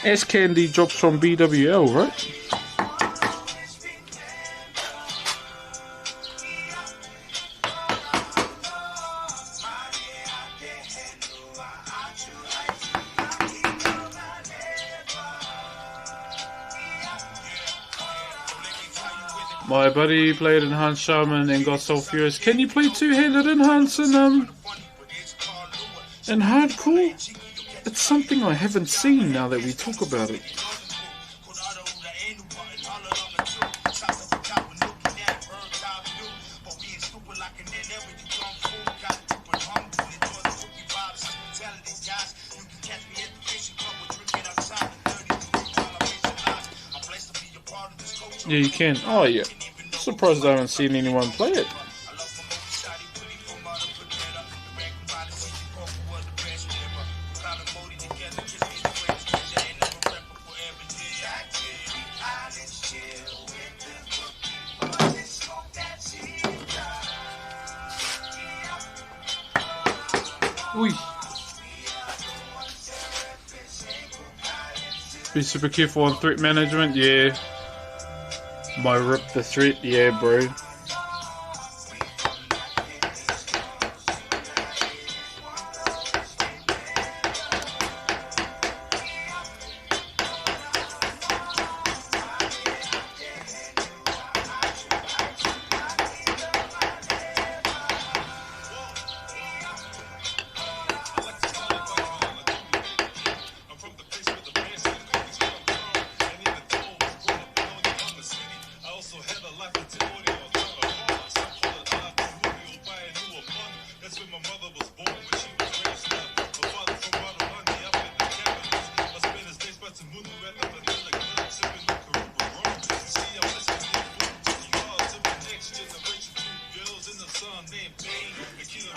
S Candy drops from BWL, right? My buddy played Enhanced Shaman and got so furious. Can you play two-handed Enhance in Hardcore? It's something I haven't seen now that we talk about it. Yeah, you can. Oh, yeah. Surprised I haven't seen anyone play it. Oi. Be super careful on threat management, yeah. My rip the threat, yeah, bro.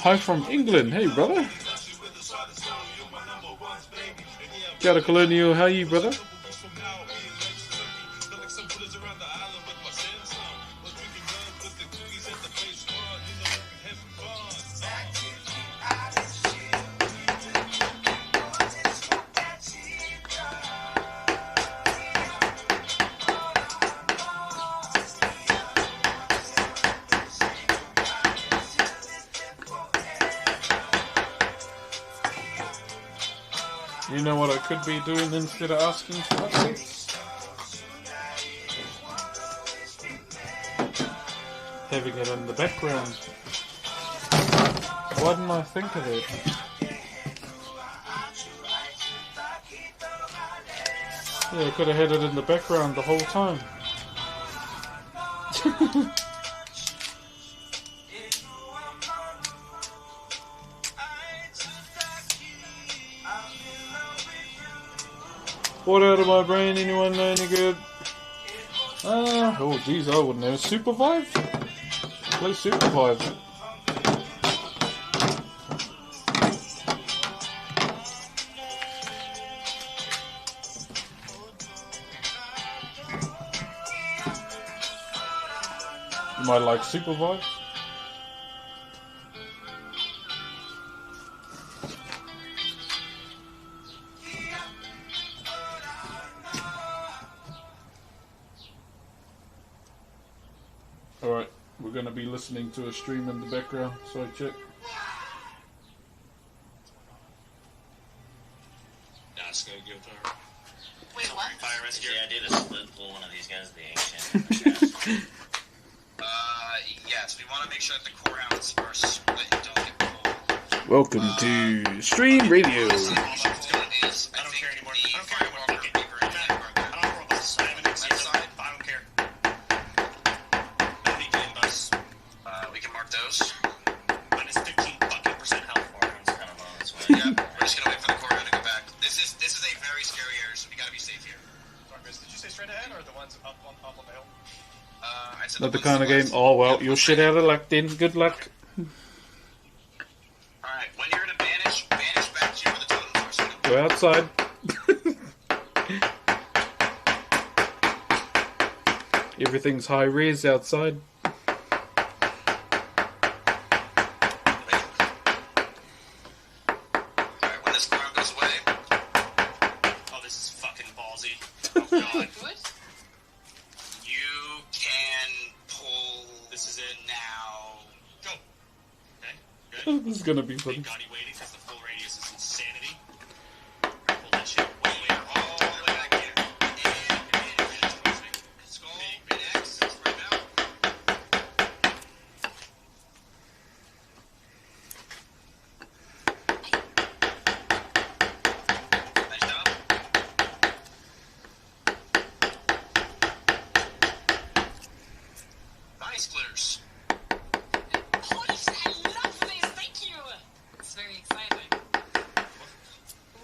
Hi from England, hey brother. Kia ora Colonial, how are you brother? You know what I could be doing instead of asking for updates? Having it in the background. Why didn't I think of it? Yeah, I could have had it in the background the whole time. What out of my brain? Anyone know any good? Oh geez, I wouldn't know. Supervive? Play Supervive. You might like Supervive. Alright, we're going to be listening to a stream in the background, so check. That's gonna go fire. Wait, what? Fire rescue. Yeah, I did a split pull one of these guys, the ancient. Yes, we want to make sure that the core hounds are split and don't get pulled. Welcome to Stream Radio. I don't care anymore. I don't care what I'm looking. I don't care about this. I have an exit. I don't care. Maybe game bus. We can mark those. Minus 15 fucking % health. It's kind of on its way. Yeah, we're just gonna wait for the core hound to go back. This is a very scary area, so we gotta be safe here. Did you say straight ahead or the ones up on the hill? I said Not the ones kind to of game. west. Oh well, you're shit out of luck then. Good luck. Alright, when you're in a vanish back to where the totems are. So Go outside. Everything's high res outside. Alright, when this core hound goes away, Oh, this is fucking gonna be funny. Got you waiting because the full radius is insanity. Pull that shit way all the way back here. Skull, mid X, spread out. Nice job. Nice splitters. Holy shit, I love this! Thank you! It's very exciting. Ooh.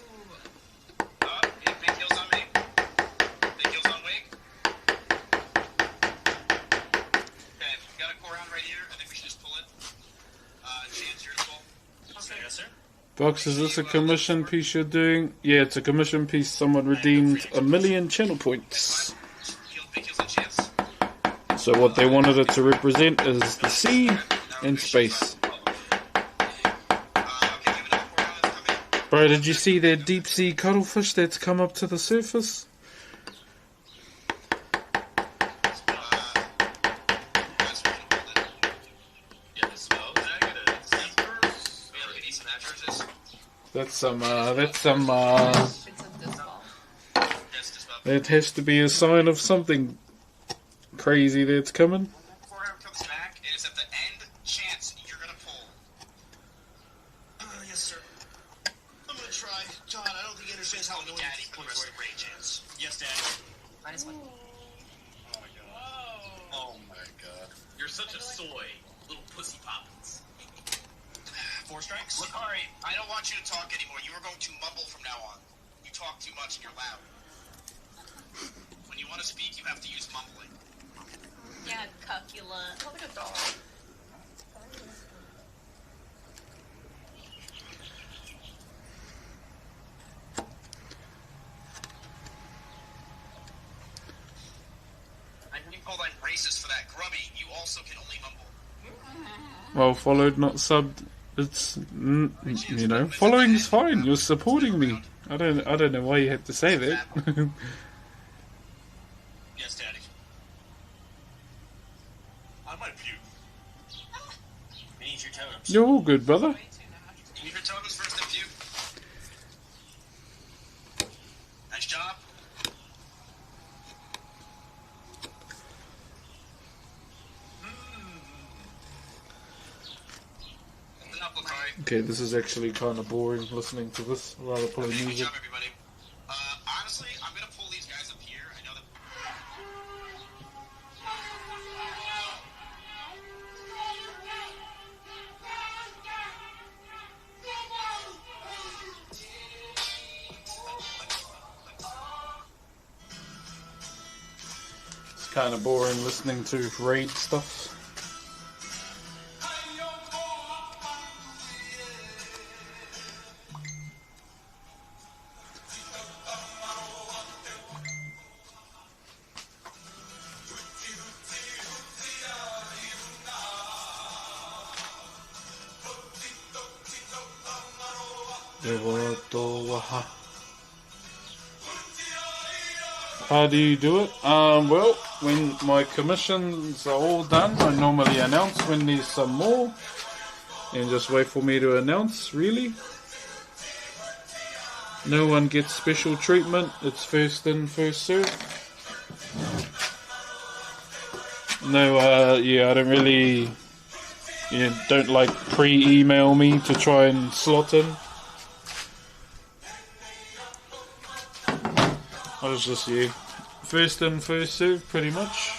Yeah, big heels on me. Big heels on wig. Okay, we got a core round right here. I think we should just pull it. Chance, you're to pull. Okay, yes, sir. Broxh, is this a commission piece you're doing? Yeah, it's a commission piece. Someone redeemed 1,000,000 channel points. Big heels on Chance. So what they wanted it to represent is the sea and space. Okay, we have another core round that's coming. Bro, did you see that deep sea cuttlefish that's come up to the surface? That's what we hold it. Yeah, the smell. Is that good? We have any decent actresses. That's some, It's a disc ball. Yes, just about. that has to be a sign of something crazy that's coming. Core round comes back, and it's at the end. Chance, you're gonna pull. Yes, sir. I'm gonna try. John, I don't think he understands how annoying Daddy, this for the points rest of the raid, Chance. Yes, Daddy. Minus one. Oh my god. Oh my god. You're such a soy. Little pussy poppins. 4 strikes? Lakari, I don't want you to talk anymore. You are going to mumble from now on. You talk too much and you're loud. When you want to speak, you have to use mumbling. Yeah, cucula. Look at a dog. I can be called I'm racist for that. Grubby, you also can only mumble. Well, followed, not subbed. It's, you know, following's fine. You're supporting me. I don't know why you had to say that. Yes, Daddy. I might puke. We need your totems. You're all good, brother. You need your totems first if you. Nice job. Enough, Lakari. Okay, this is actually kind of boring listening to this. I'd rather play Good music. job, everybody. Honestly, I'm gonna pull these guys up here. I know that. It's kind of boring listening to raid stuff. How do you do it? Well, when my commissions are all done, I normally announce when there's some more. And just wait for me to announce, really. No one gets special treatment. It's first in, first served. No, yeah, I don't really... Yeah, don't like pre-email me to try and slot in. I was just, yeah, first in, first served, pretty much.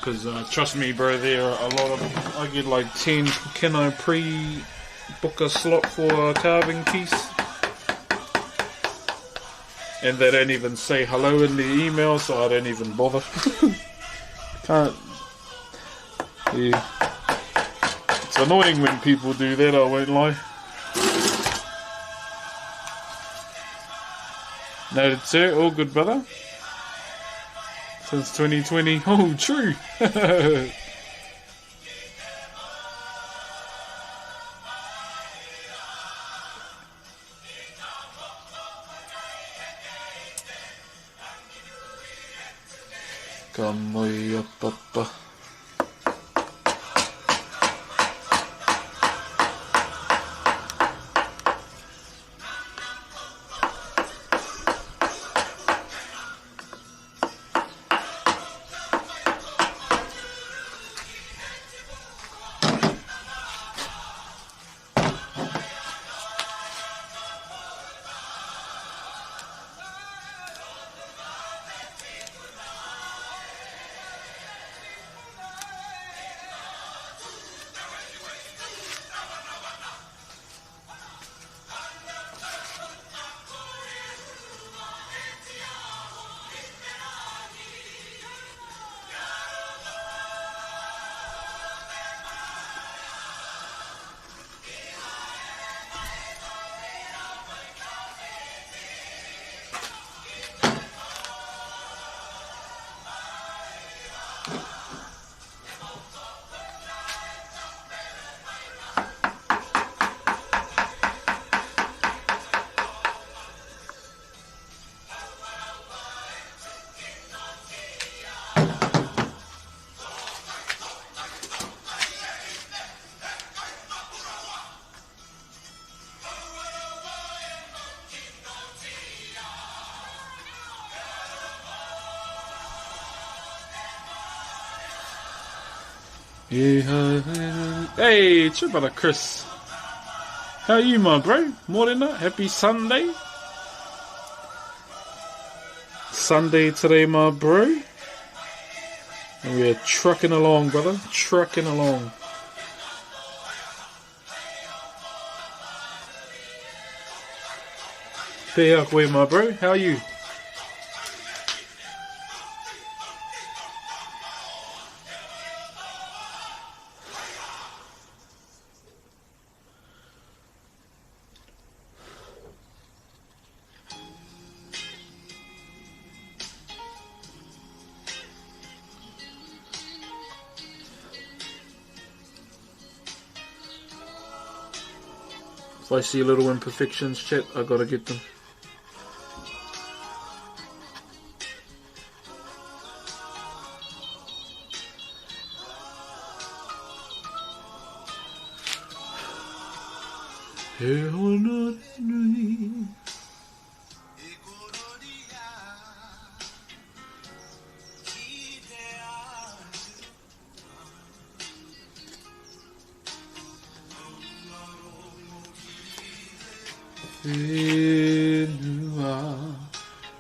Because trust me, bro, there are a lot of... I get like 10. Can I pre-book a slot for a carving piece? And they don't even say hello in the email, so I don't even bother. Can't... Yeah. It's annoying when people do that, I won't lie. Noted, sir. All good, brother. Since 2020. Oh, true. Kamoy papa. Hey, it's your brother Chris. How are you, my bro? Morning, happy Sunday. Sunday today, my bro. And we're trucking along, brother. Trucking along. Peakwe, my bro. How are you? If I see little imperfections, chat, I gotta get them.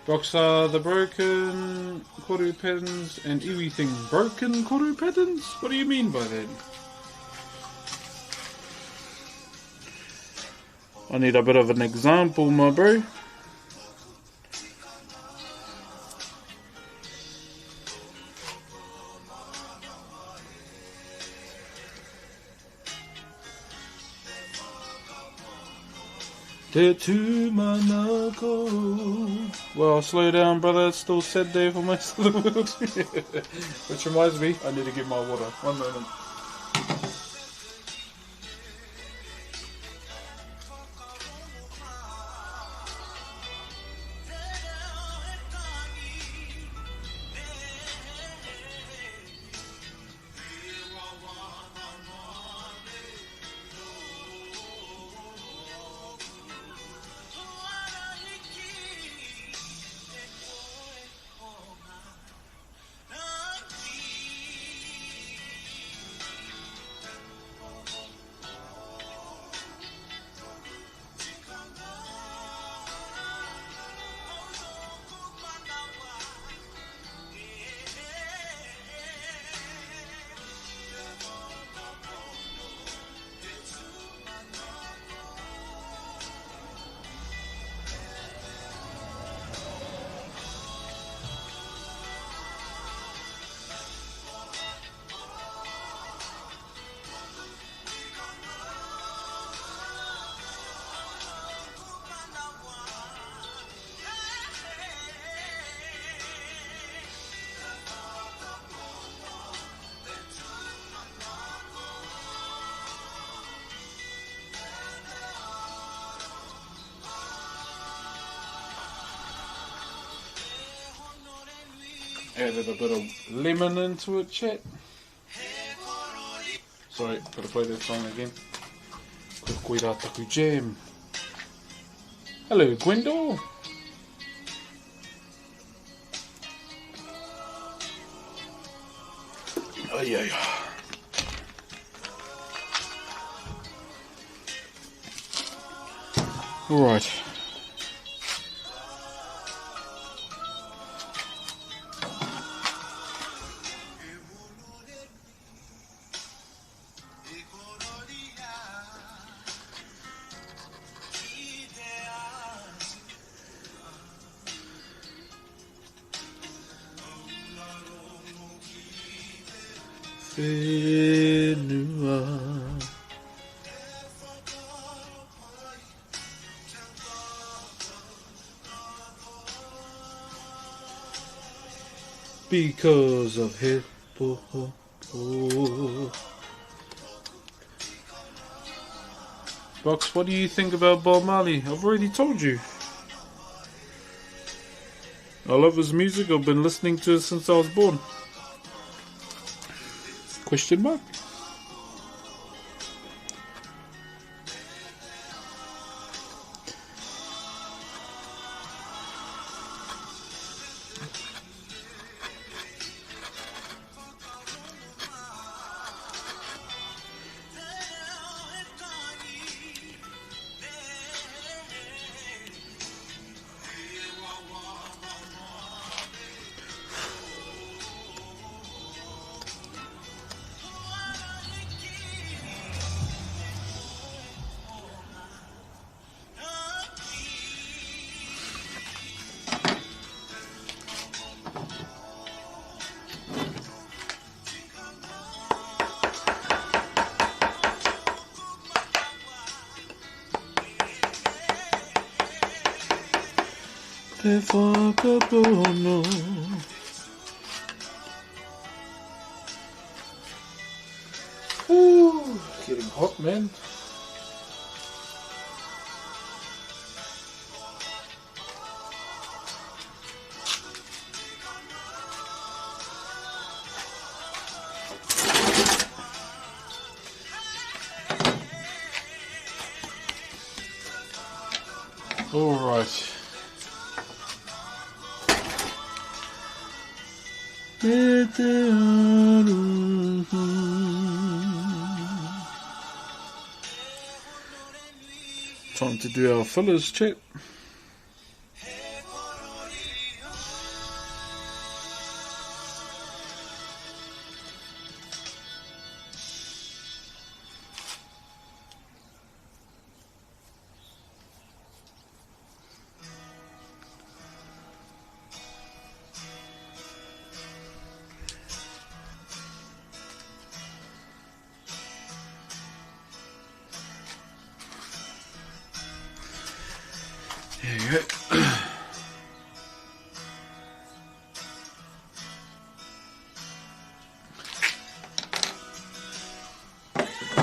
Broxh are the broken koru patterns and everything. Broken koru patterns? What do you mean by that? I need a bit of an example, my bro. Well, slow down, brother. It's still a sad day for most of the world. Which reminds me, I need to get my water. One moment. added a bit of lemon into it, chat. Sorry, gotta play that song again. Koira Taku Jam. Hello, Gwendol. Ay, ay. Right. Because of Hippo. Broxh, what do you think about Bob Marley? I've already told you. I love his music. I've been listening to it since I was born. Question mark? Ooh, getting hot, man. All right. Time to do our fillers, chat. There you go.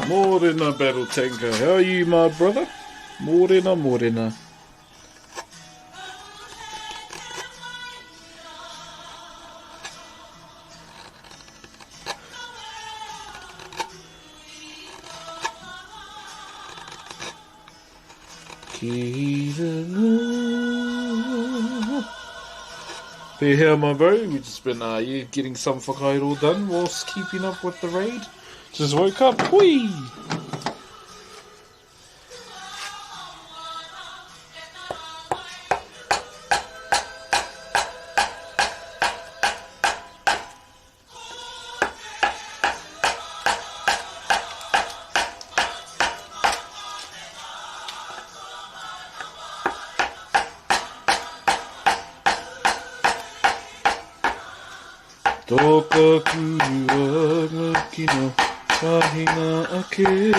Morena Battle Tanker, how are you, my brother? Morena. But here, my bro, we've just been getting some whakairo done whilst keeping up with the raid. Just woke up, whee! Toka kuru wa kino kahina ake.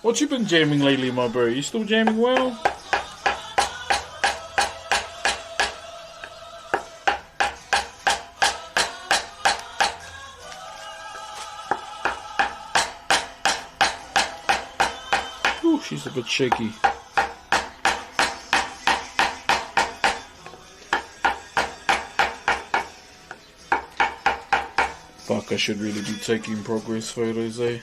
What you been jamming lately, my bro? You still jamming well? Ooh, she's a bit shaky. Fuck, I should really be taking progress photos, eh?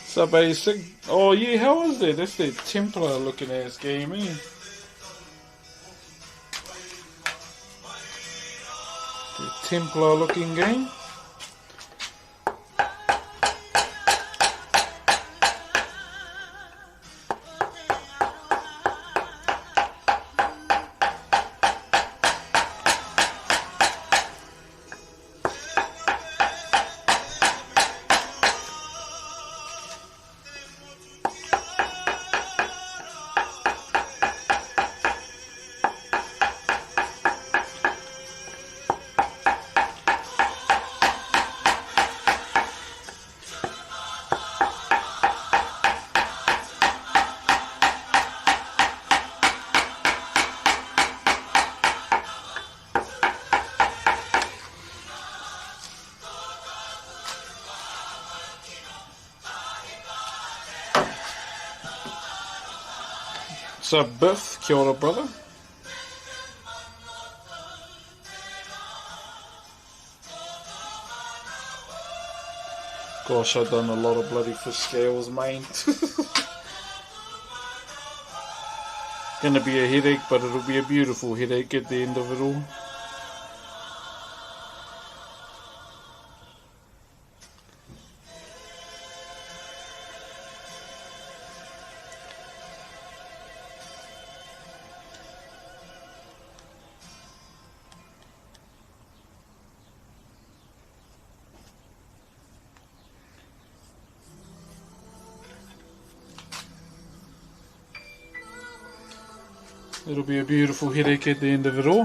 So basic. Oh yeah, how was that? That's that Templar looking ass game, eh? The Templar looking game. So Biff, kia ora brother. Gosh, I've done a lot of bloody fish scales, mate. Gonna be a headache, but it'll be a beautiful headache at the end of it all. It'll be a beautiful headache at the end of it all.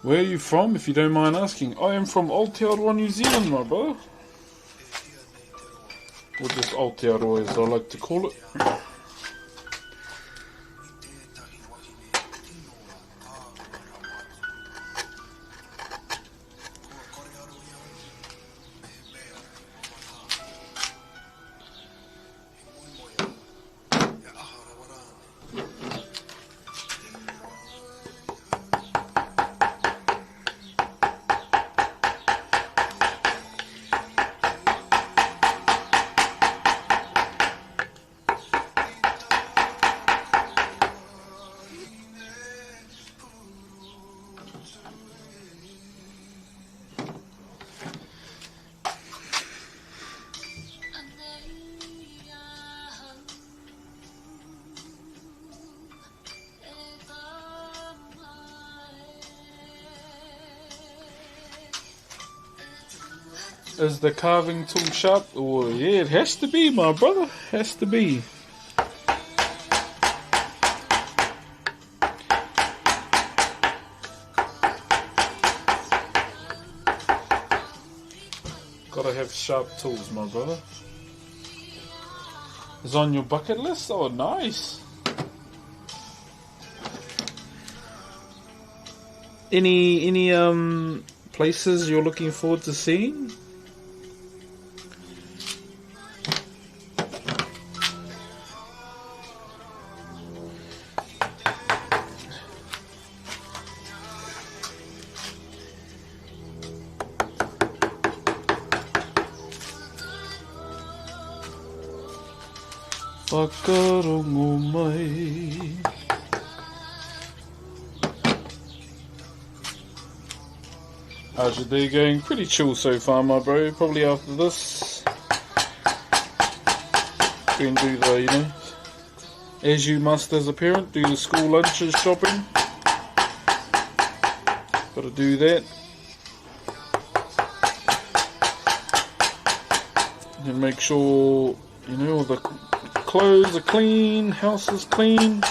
Where are you from, if you don't mind asking? I am from Aotearoa, New Zealand, my brother. Or just Aotearoa, as I like to call it. Is the carving tool sharp? Oh yeah, it has to be, my brother. Has to be. Gotta have sharp tools, my brother. Is on your bucket list? Oh, nice. Any places you're looking forward to seeing? Whakarongo mai. How's your day going? Pretty chill so far, my bro. Probably after this, go and do the, you know, as you must as a parent, do the school lunches shopping. Gotta do that. And make sure, you know, all the clothes are clean, house is clean,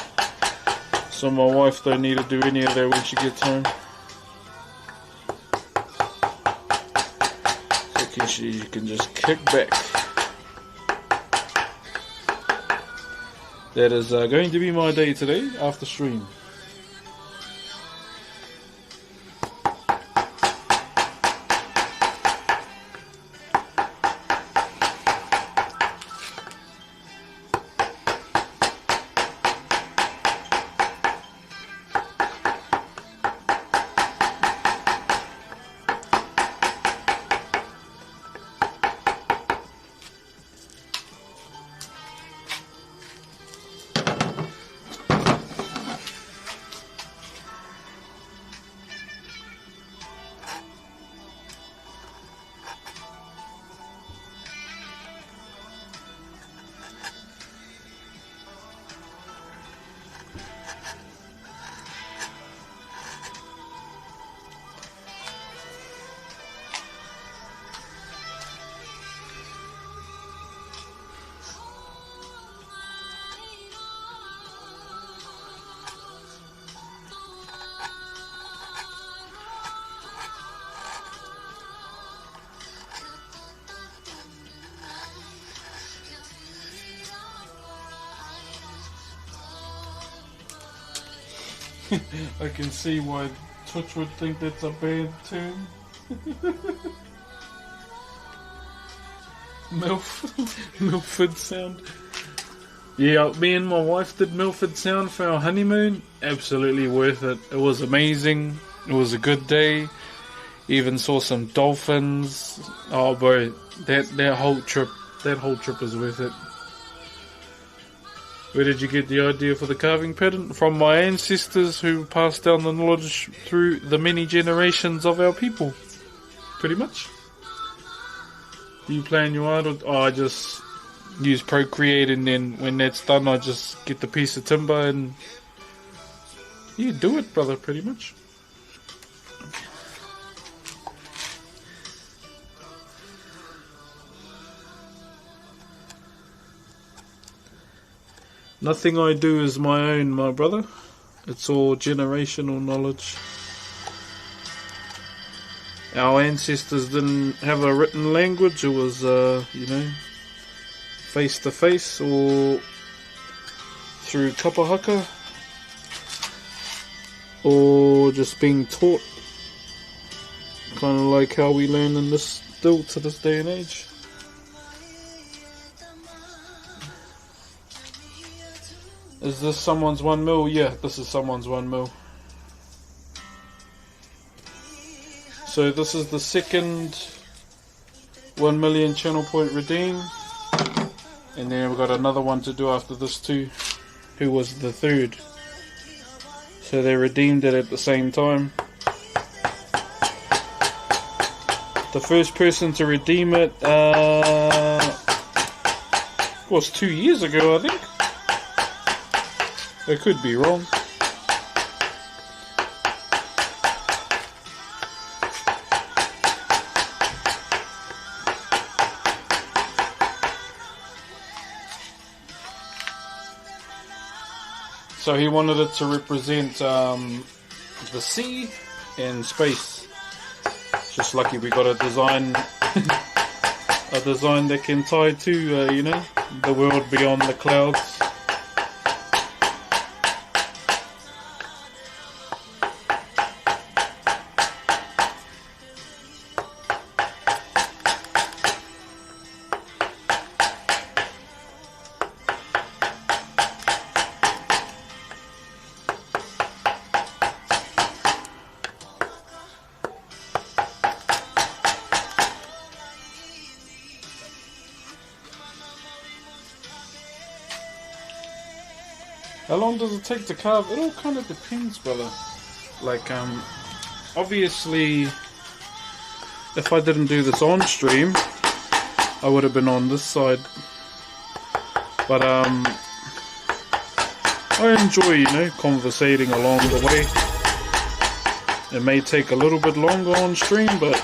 so my wife don't need to do any of that when she gets home. So she can just kick back. That is going to be my day today after stream. I can see why Twitch would think that's a bad term. Milford sound. Yeah, me and my wife did Milford sound for our honeymoon. Absolutely worth it. It was amazing. It was a good day. Even saw some dolphins. Oh, bro, that whole trip is worth it. Where did you get the idea for the carving pattern? From my ancestors who passed down the knowledge through the many generations of our people. Pretty much. Do you plan your art, or I just use Procreate, and then when that's done I just get the piece of timber and you do it, brother, pretty much. Nothing I do is my own, my brother. It's all generational knowledge. Our ancestors didn't have a written language. It was, face to face or through kapahaka or just being taught. Kind of like how we learn in this still to this day and age. Is this someone's 1 mil? Yeah, this is someone's 1 mil. So this is the second 1 million channel point redeem. And then we've got another one to do after this too, who was the third. So they redeemed it at the same time. The first person to redeem it was 2 years ago, I think. I could be wrong. So he wanted it to represent the sea and space. Just lucky we got a design, a design that can tie to the world beyond the clouds. How long does it take to carve? It all kind of depends, brother. Like, obviously, if I didn't do this on stream, I would have been on this side. But, I enjoy, conversating along the way. It may take a little bit longer on stream, but,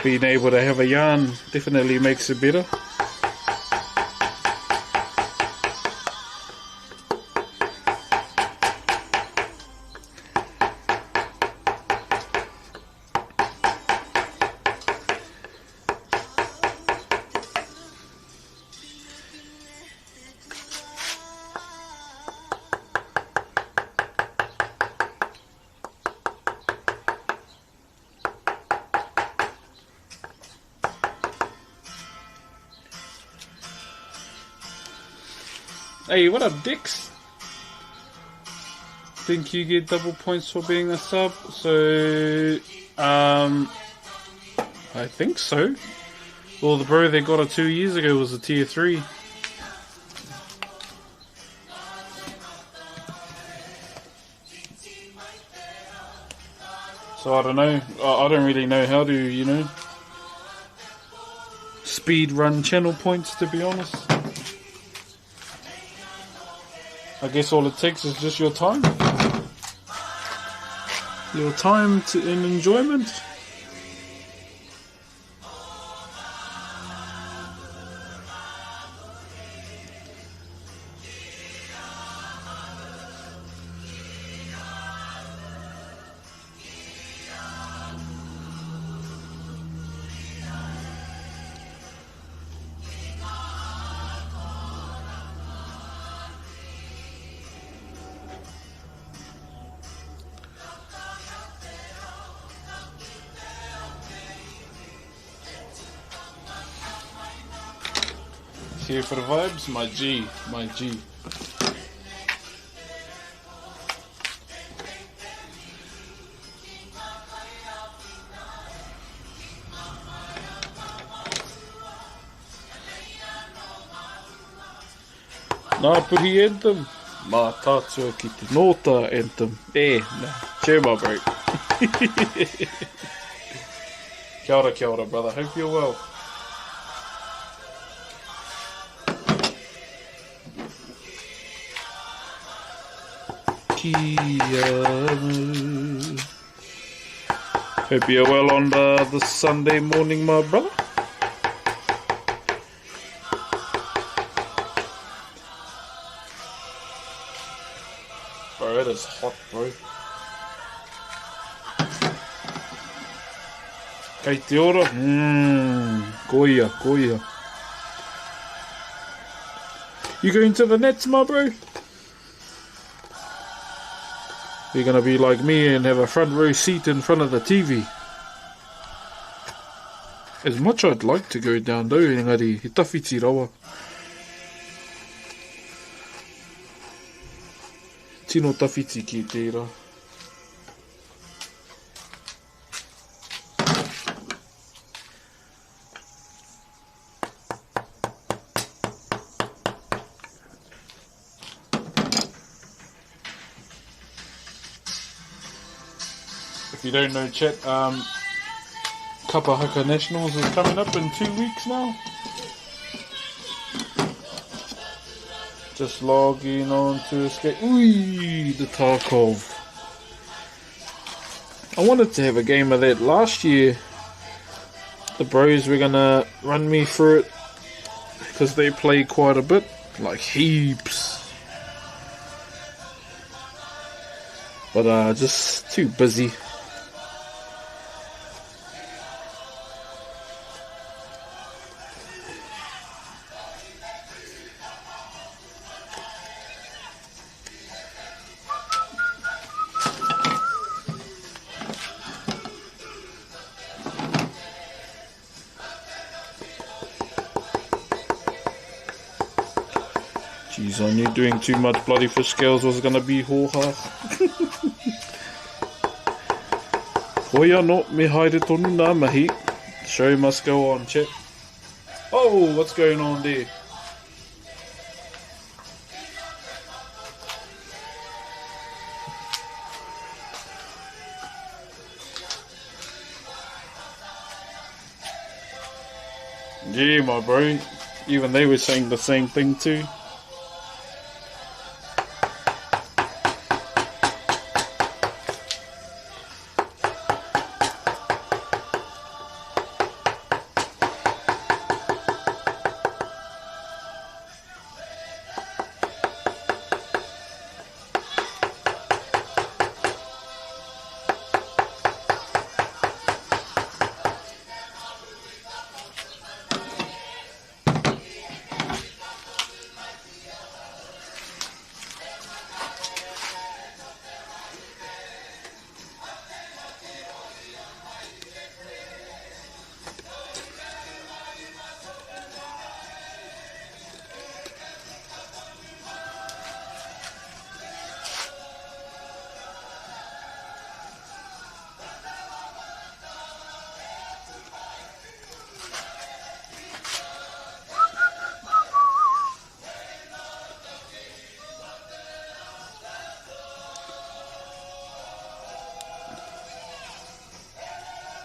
being able to have a yarn definitely makes it better. Hey, what up, Dix? Think you get double points for being a sub? So, I think so. Well, the bro that got it 2 years ago was a tier 3. So I don't know. I don't really know how to, speed run channel points, to be honest. I guess all it takes is just your time. Your time and enjoyment. Here for the vibes, my G, my G. Nā puri anthem, mā tātua ki te nota anthem. Nah, share my bro. Kia ora, brother. Hope you're well. Hope you're well on the Sunday morning, my brother. Bro, it is hot, bro. Kei te ora. Koia, koia. You going to the nets, my bro? You're gonna be like me and have a front row seat in front of the TV. As much I'd like to go down though, engari, he tawhiti rawa. Tino tawhiti ki tērā. If you don't know, chat, Kapahaka Nationals is coming up in 2 weeks now. Just logging on to escape. Ooh, the Tarkov. I wanted to have a game of that last year. The bros were gonna run me through it because they play quite a bit, like heaps. But just too busy. Jeez, I knew doing too much bloody fish scales was gonna be hoha. Hoia no, me haere tonu nā mahi. Show must go on, chat. Oh, what's going on there? Yeah, my bro. Even they were saying the same thing too.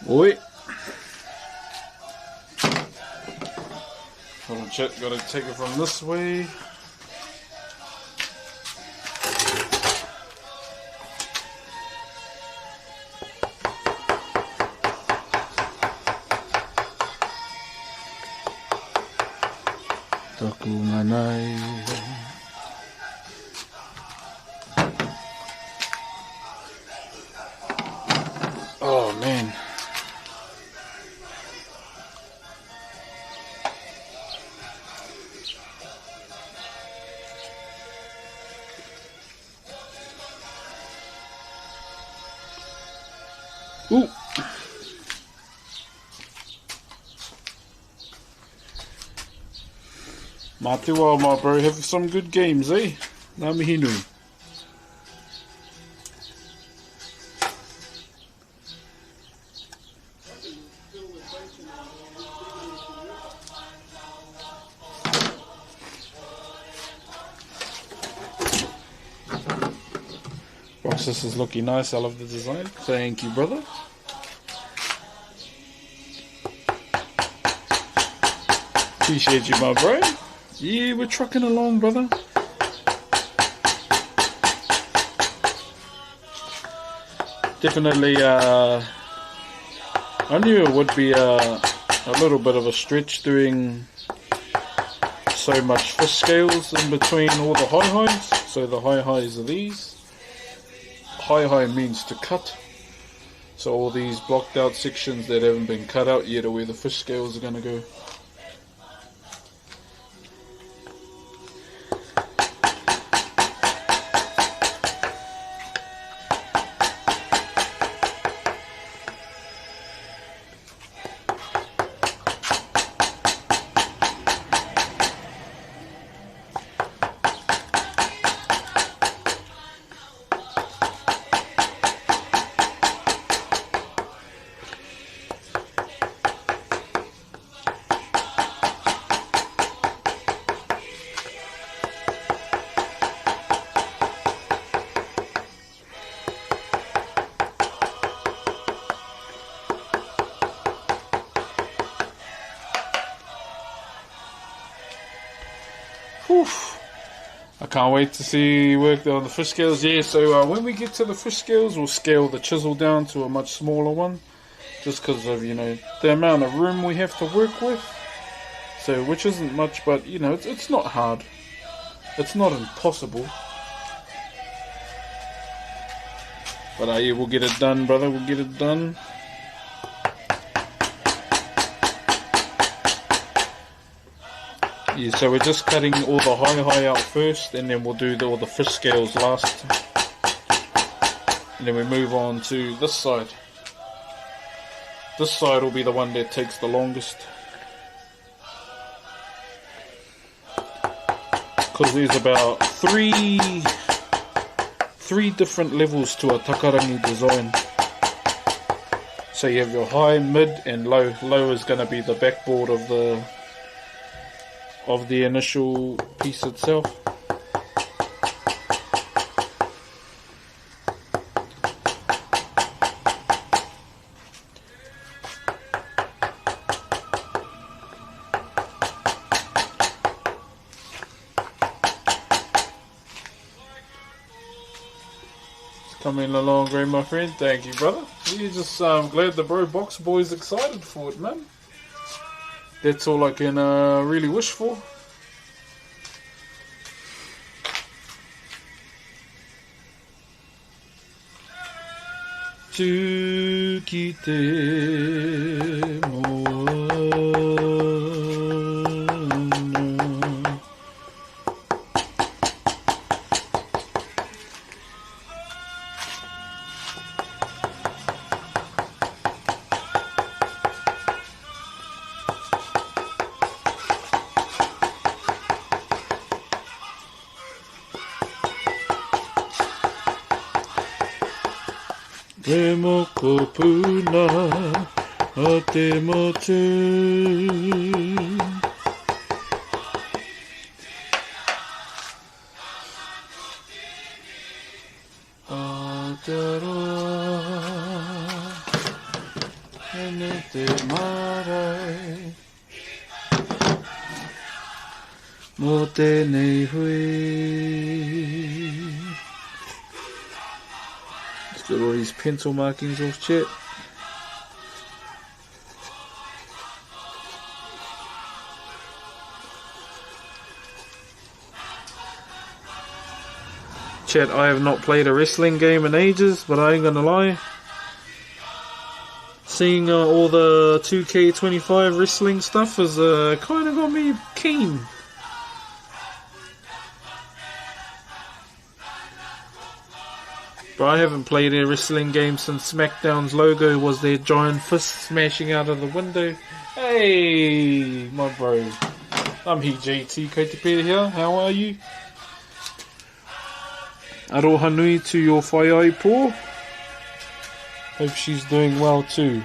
Oi. Hold on, chat, gotta take it from this way. Taku manai. Oh man. Ooh. Mā te wā, my bro. Have some good games, eh? Ngā mihi nui. Broxh, this is looking nice. I love the design. Thank you, brother. Appreciate you, my bro. Yeah, we're trucking along, brother. Definitely, I knew it would be a little bit of a stretch doing so much fish scales in between all the high-highs. So the high-highs are these. High-high means to cut. So all these blocked out sections that haven't been cut out yet are where the fish scales are going to go. Whew. I can't wait to see you work on the fish scales. Yeah, so when we get to the fish scales, we'll scale the chisel down to a much smaller one, just because of, you know, the amount of room we have to work with. So, which isn't much, but you know, it's not hard. It's not impossible. But yeah, we'll get it done, brother. We'll get it done. Yeah, so we're just cutting all the high out first, and then we'll do all the fish scales last. And then we move on to this side. This side will be the one that takes the longest. Because there's about three different levels to a takarangi design. So you have your high, mid, and low. Low is going to be the backboard of the initial piece itself. It's coming along great, my friend. Thank you, brother. Yeah, just glad the Broxh boy's excited for it, man. That's all I can really wish for. Tsukite mo Te moko puna a te motu Atara ene te marae mo tēnei hui. Got all these pencil markings off, chat. Chat, I have not played a wrestling game in ages, but I ain't gonna lie. Seeing all the 2K25 wrestling stuff has kind of got me keen. But I haven't played a wrestling game since SmackDown's logo was their giant fist smashing out of the window. Hey, my bro. I'm JT, Katie Peter here. How are you? Aroha nui to your whaiai pō. Hope she's doing well too.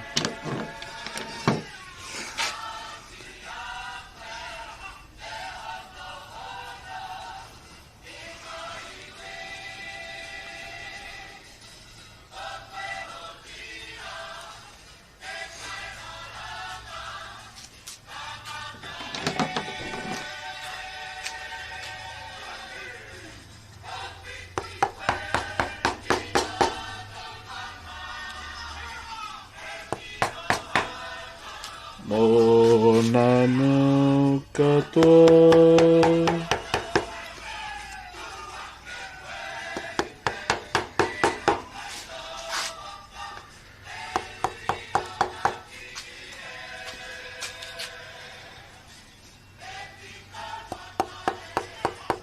Mo nano katoa.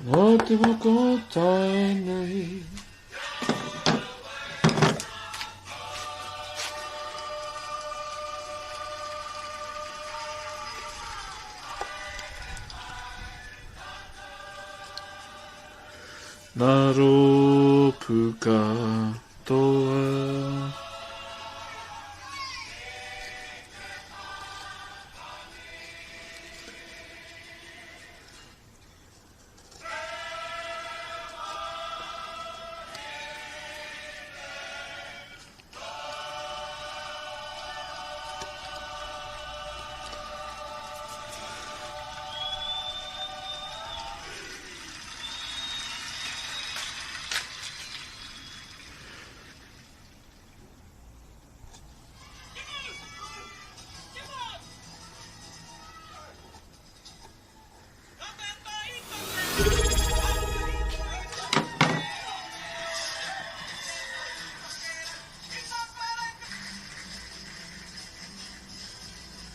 Mo te wako tai nei. Naro puka toa.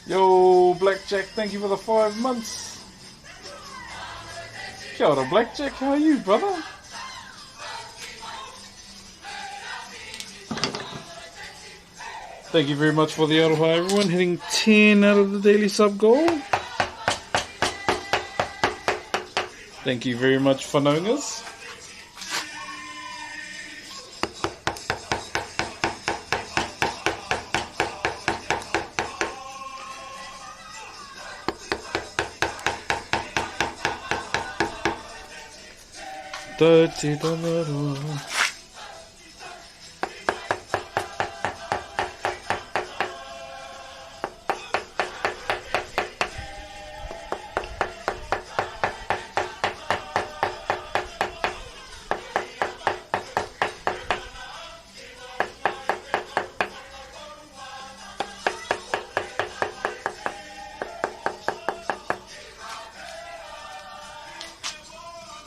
Yo, Blackjack, thank you for the 5 months. Kia ora, Blackjack, how are you, brother? Thank you very much for the aroha, everyone. Hitting 10 out of the daily sub goal. Thank you very much for knowing us. $30.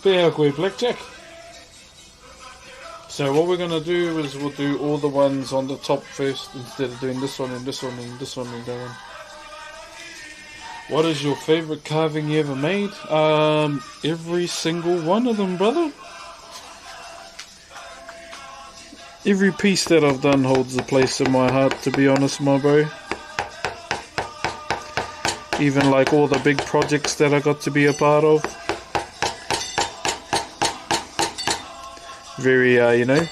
Pēhea koe, Blackjack. So what we're going to do is we'll do all the ones on the top first instead of doing this one and this one and this one and that one. What is your favourite carving you ever made? Every single one of them, brother. Every piece that I've done holds a place in my heart, to be honest, my bro. Even like all the big projects that I got to be a part of. Very, you know,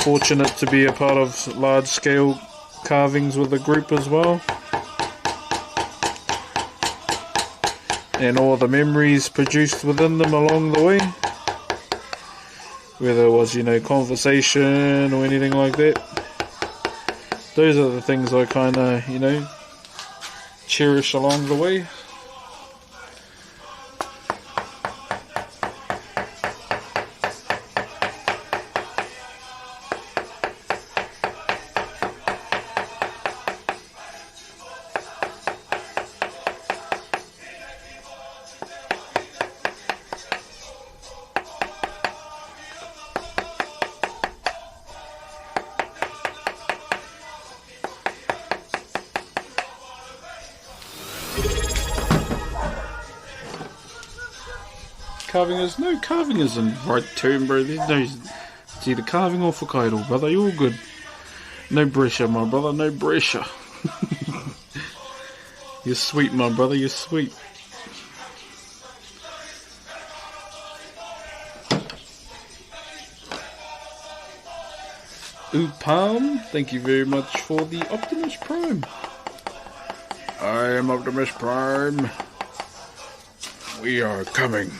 fortunate to be a part of large-scale carvings with a group as well. And all the memories produced within them along the way. Whether it was, you know, conversation or anything like that. Those are the things I kind of, you know, cherish along the way. Carving isn't right term, bro. There's no, it's either carving or whakairo, brother. You're all good. No pressure, my brother. No pressure. You're sweet, my brother, you're sweet. Palm, thank you very much for the Optimus Prime. I am Optimus Prime. We are coming.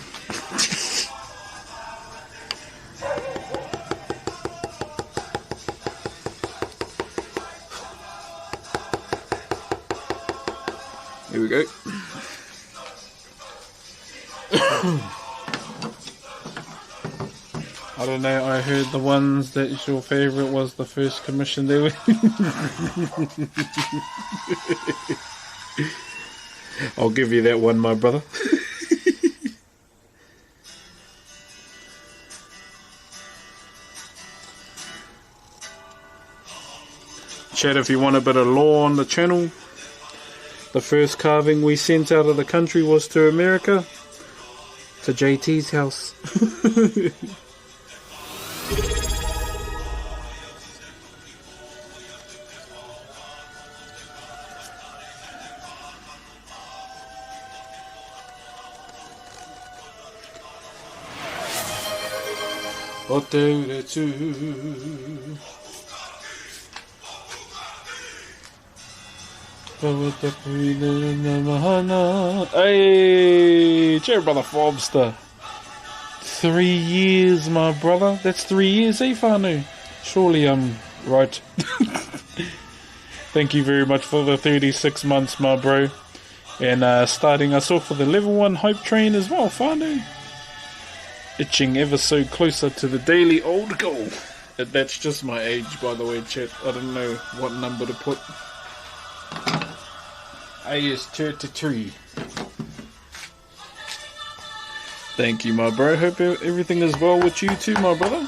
Here we go. I don't know, I heard the ones that your favourite was the first commission they were. I'll give you that one, my brother. Chat, if you want a bit of lore on the channel, the first carving we sent out of the country was to America, to JT's house. Hey, cheer, brother Fobster. 3 years, my brother. That's 3 years, eh, Whānau? Surely I'm right. Thank you very much for the 36 months, my bro. And starting us off with the level 1 hype train as well, Whānau. Itching ever so closer to the daily old goal. That's just my age, by the way, chat. I don't know what number to put. is 33. Thank you, my bro. Hope everything is well with you too, my brother.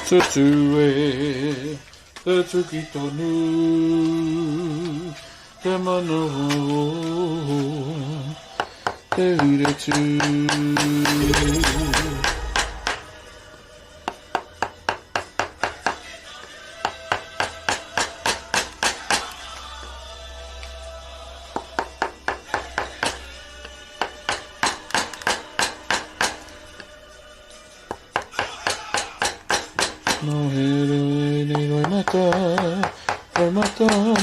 Tutue, te tukitonu, te mano, te huretu. No hero ni vai matar, vai matar.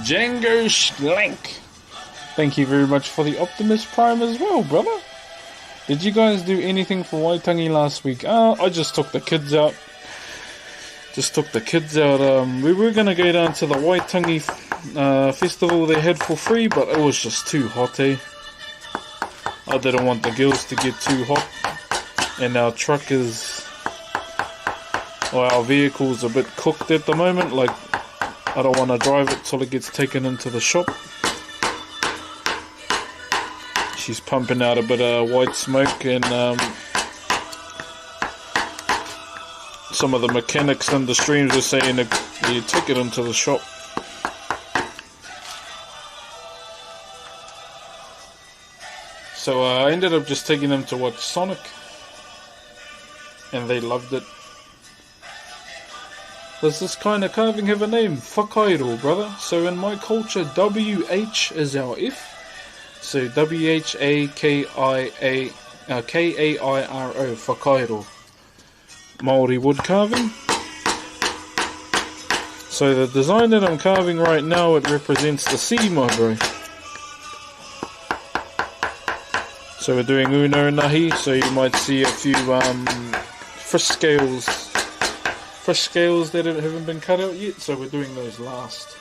Django Schlank. Thank you very much for the Optimus Prime as well, brother. Did you guys do anything for Waitangi last week? I just took the kids out. We were going to go down to the Waitangi festival they had for free, but it was just too hot, eh? I didn't want the girls to get too hot. And our truck is... Well, our vehicle's a bit cooked at the moment. Like, I don't want to drive it till it gets taken into the shop. She's pumping out a bit of white smoke and... some of the mechanics and the streams are saying that you take it into the shop. So I ended up just taking them to watch Sonic. And they loved it. Does this kind of carving have a name? Whakairo, brother. So in my culture, WH is our F. So WHAKAIRO, Whakairo. Māori wood carving. So the design that I'm carving right now, it represents the sea, my bro. So we're doing uno nahi, so you might see a few fish scales that haven't been cut out yet, so we're doing those last.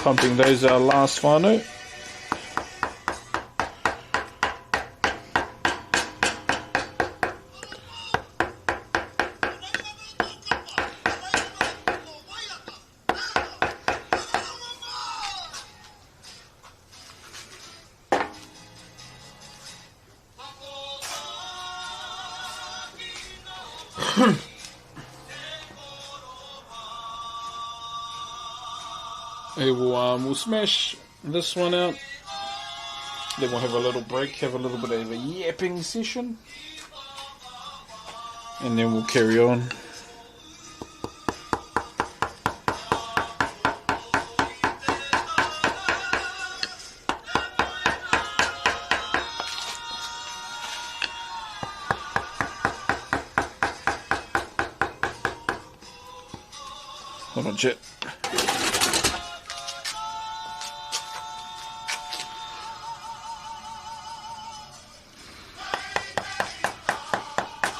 Pumping those last whānau. Hey, we'll smash this one out. Then we'll have a little break, have a little bit of a yapping session. And then we'll carry on. Hold on, Jet.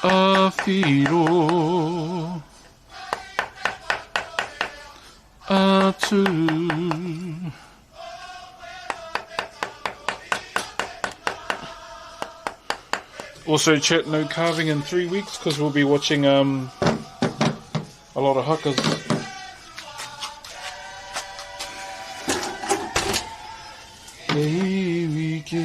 Afiro Atu. Also, chat, no carving in 3 weeks because we'll be watching a lot of huckers. Here we go.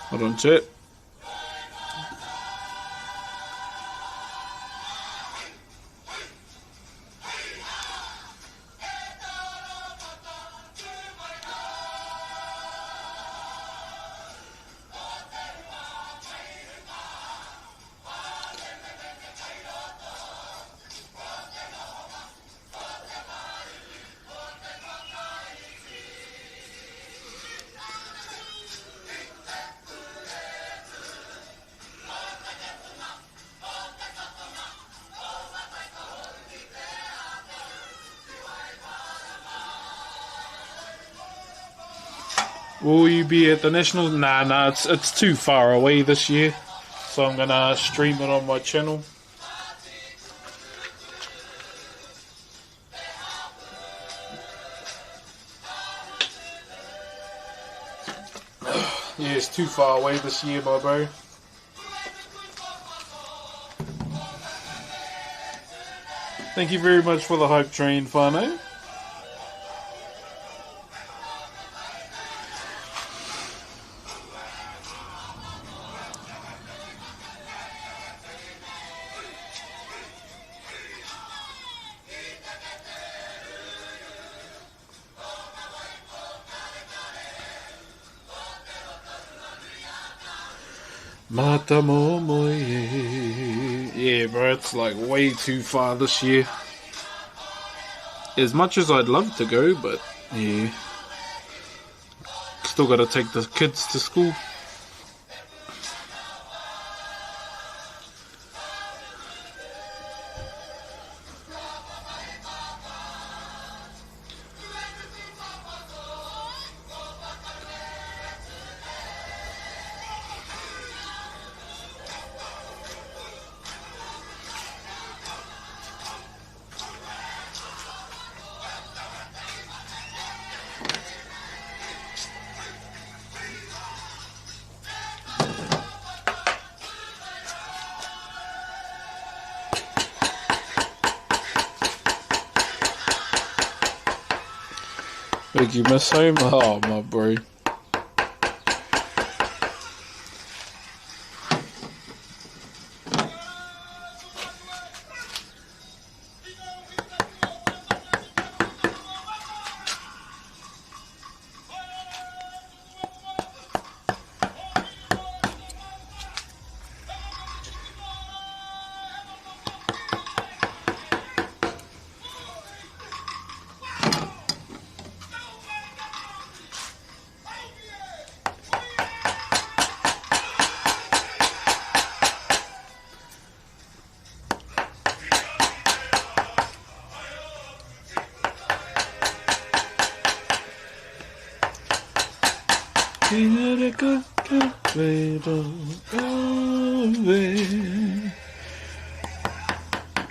Hold on, chat. Will you be at the National? Nah, it's too far away this year. So I'm gonna stream it on my channel. Yeah, it's too far away this year, my bro. Thank you very much for the hype train, Fano. Mata momoe. Yeah, bro, it's like way too far this year. As much as I'd love to go, but yeah. Still gotta take the kids to school. Did you miss home? Oh, my bro.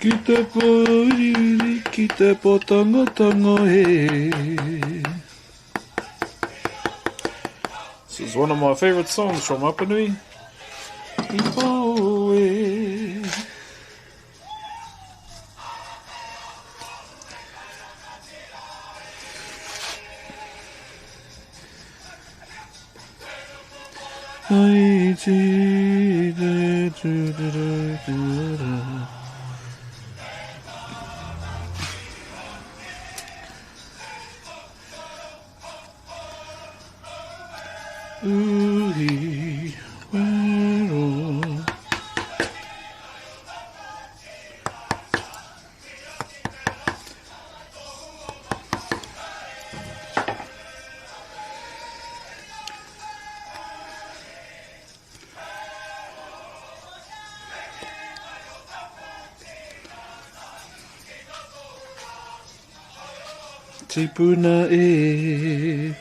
Kita poriri, kita potongo he. This is one of my favorite songs from Apanui. away. Ooh-hee, well, tipuna e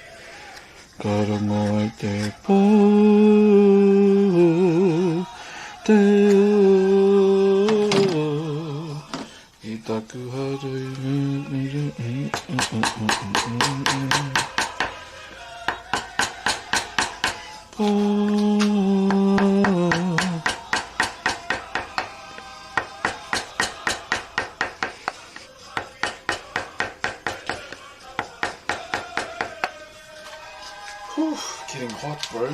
karango i te pō te o i taku haru Getting hot, bro.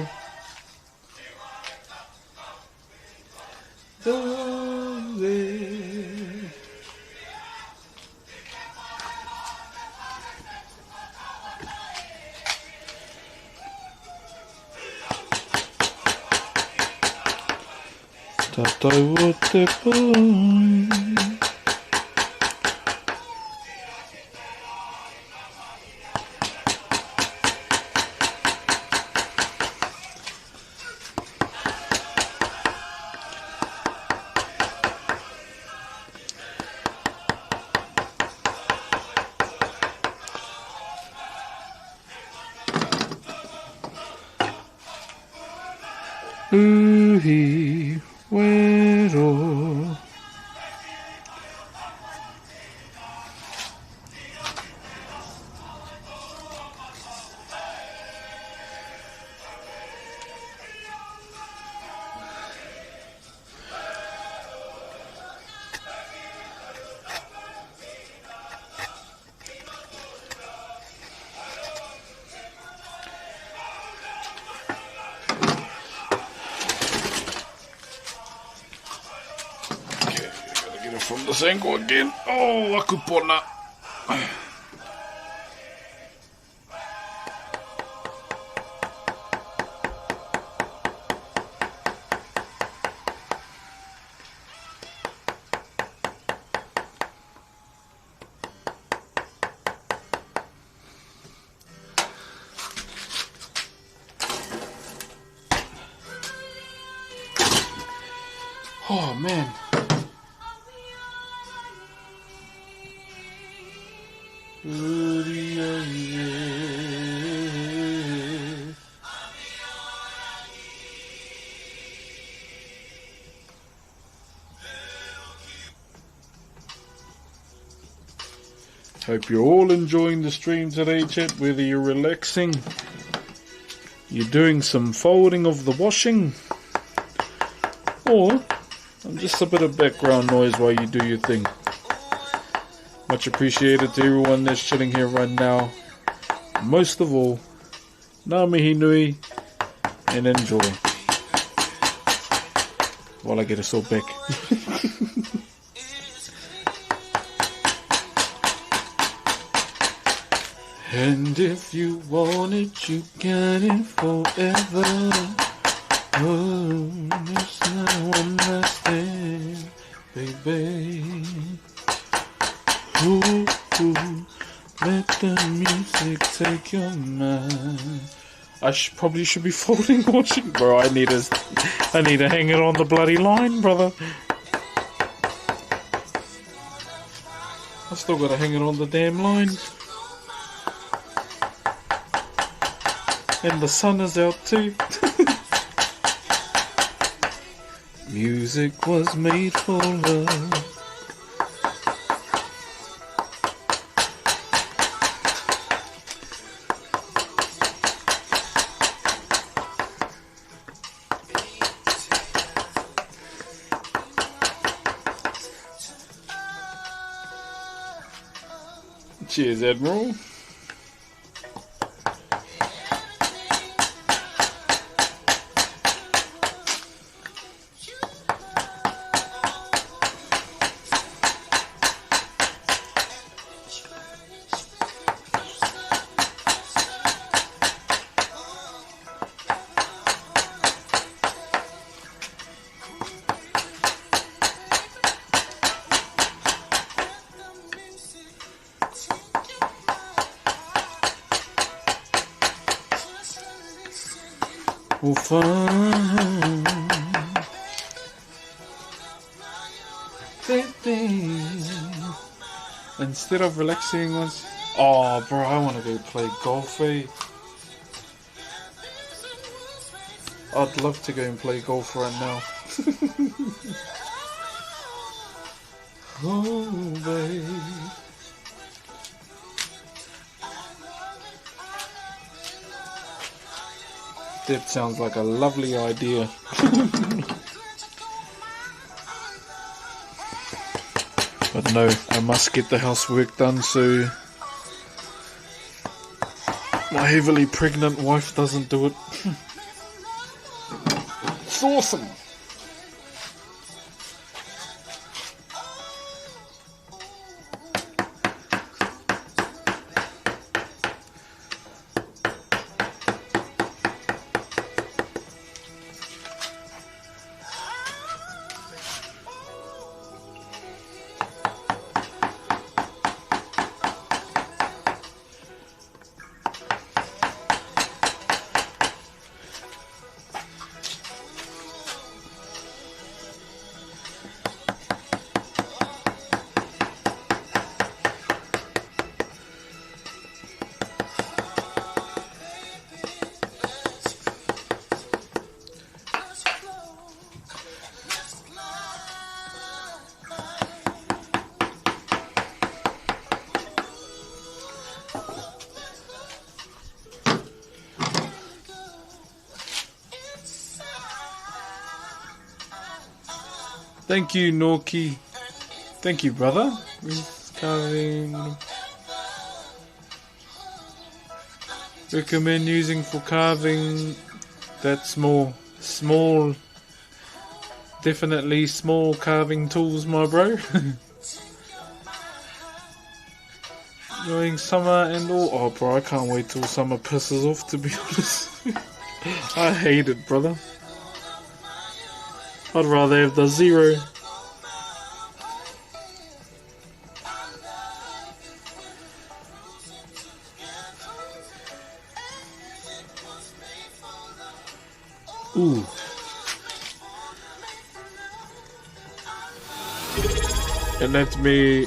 Tatai o te pai. Uhi wero. From this angle again. Oh, akupona. Oh man. Hope you're all enjoying the stream today, chat, whether you're relaxing, you're doing some folding of the washing, or just a bit of background noise while you do your thing. Much appreciated to everyone that's chilling here right now. Most of all, ngā mihi nui and enjoy. While I get us all back. And if you want it, you got it forever. Oh, it's not one last thing, baby. Ooh, ooh, let the music take your mind. I probably should be folding washing, bro. I need to hang it on the bloody line, brother. I still gotta hang it on the damn line. And the sun is out too. Music was made for love. Cheers, Admiral. We'll find instead of relaxing once. Oh, bro, I want to go play golf. I'd love to go and play golf right now. Oh, babe. That sounds like a lovely idea. But no, I must get the housework done so my heavily pregnant wife doesn't do it. It's awesome. Thank you, Norky. Thank you, brother. Carving. Recommend using for carving. That's more small. Definitely small carving tools, my bro. Enjoying summer and all. Oh, bro, I can't wait till summer pisses off, to be honest. I hate it, brother. I'd rather have the 0. Ooh. And that's me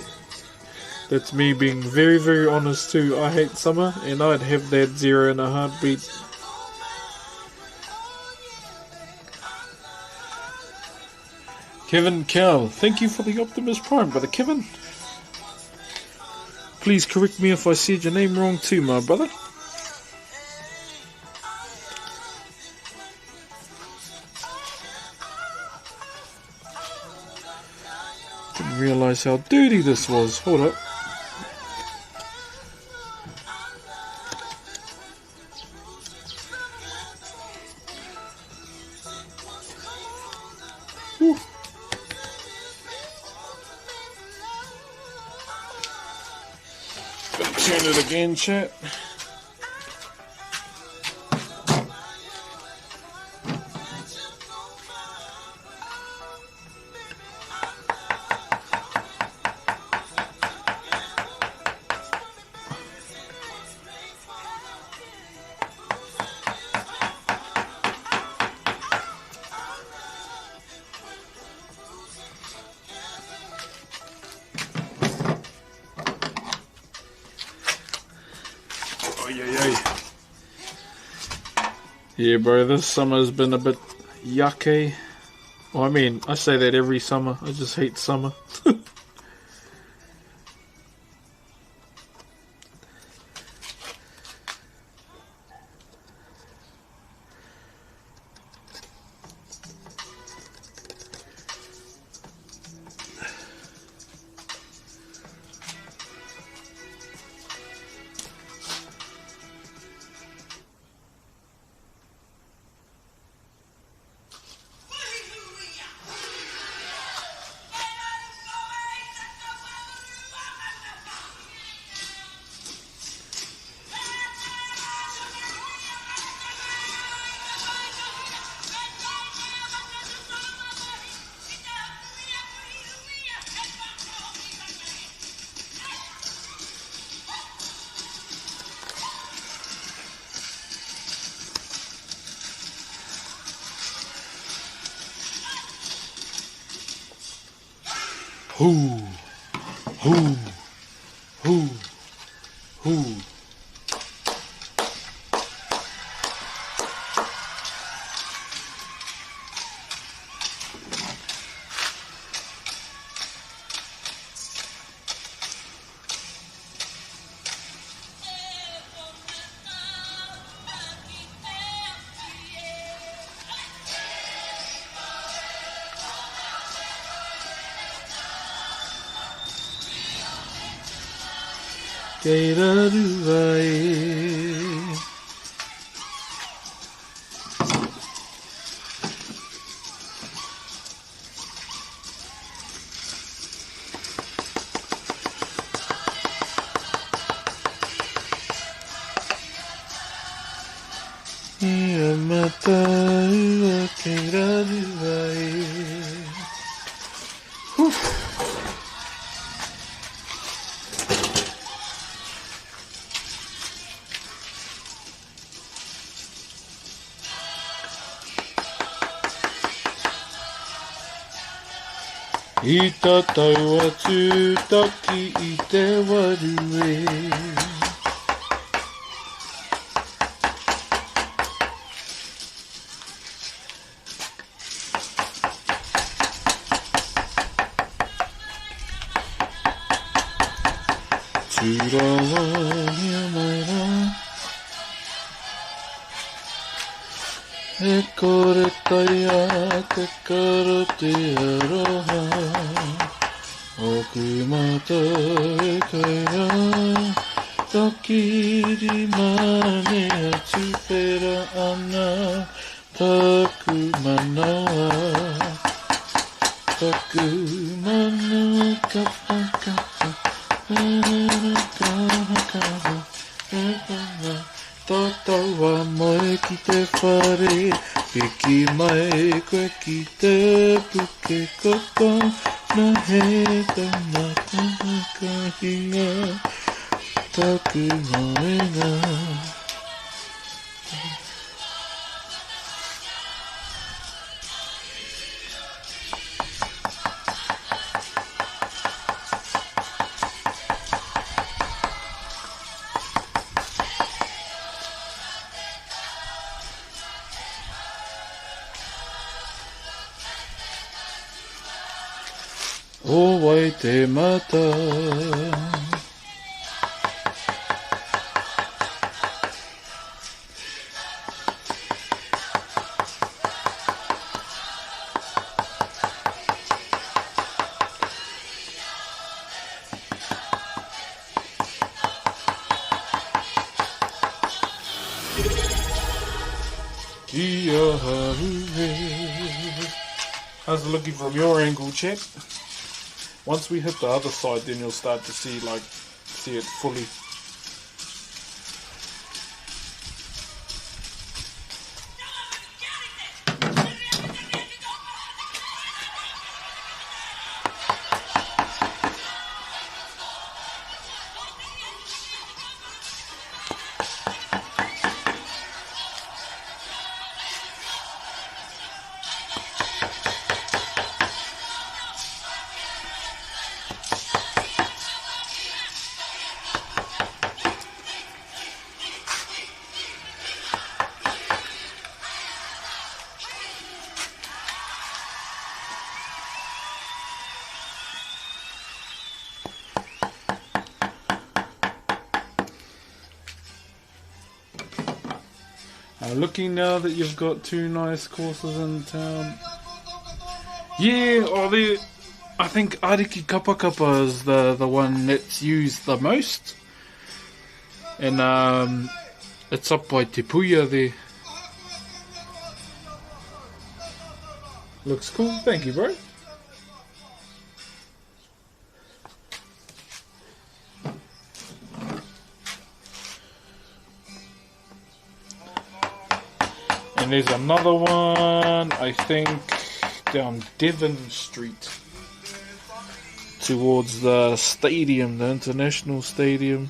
being very, very honest too. I hate summer and I'd have that 0 in a heartbeat. Kevin Cal, thank you for the Optimus Prime, brother Kevin. Please correct me if I said your name wrong too, my brother. Didn't realise how dirty this was. Hold up. Whew. Turn it again, chat. Yeah, bro, this summer's been a bit yucky. Well, I mean, I say that every summer. I just hate summer. Hoo, hoo, hoo, hoo. Keiraruae. Ia matai keiraruae. I tatau atu taki I te warue. Turawa ia maira. E kore tai a te karo te aroha. O kumata e kaira. Takiri mane atu pera ana. Taku manawa. Taku manawa kapa kapa. Tatawa mai ki te whare, piki mai koe ki te puke koko, na he tana kahia, taku mai ngā. O wai te mata. Kia haruhe. How's it looking from your angle, chat? Once we hit the other side, then you'll start to see it fully. Looking now that you've got 2 nice courses in town. Yeah, I think Ariki Kapakapa is the one that's used the most. And it's up by Te Puia there. Looks cool, thank you bro. And there's another one, I think, down Devon Street towards the stadium, the international stadium.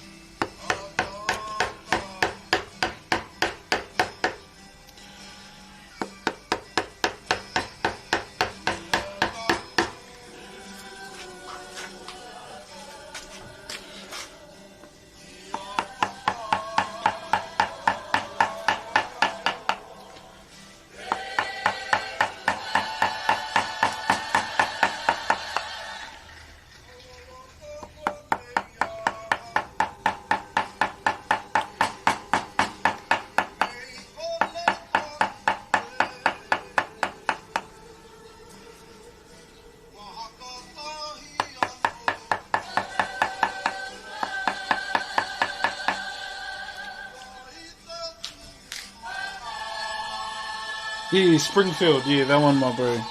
Yeah, Springfield. Yeah, that one, my bro.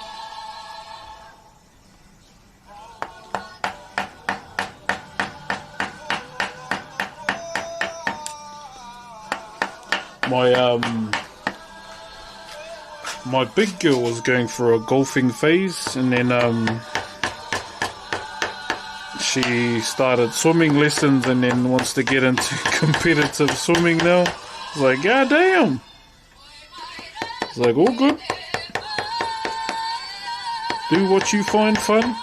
My big girl was going for a golfing phase, and then she started swimming lessons, and then wants to get into competitive swimming now. It's like, god damn. It's like, all good. Do what you find fun.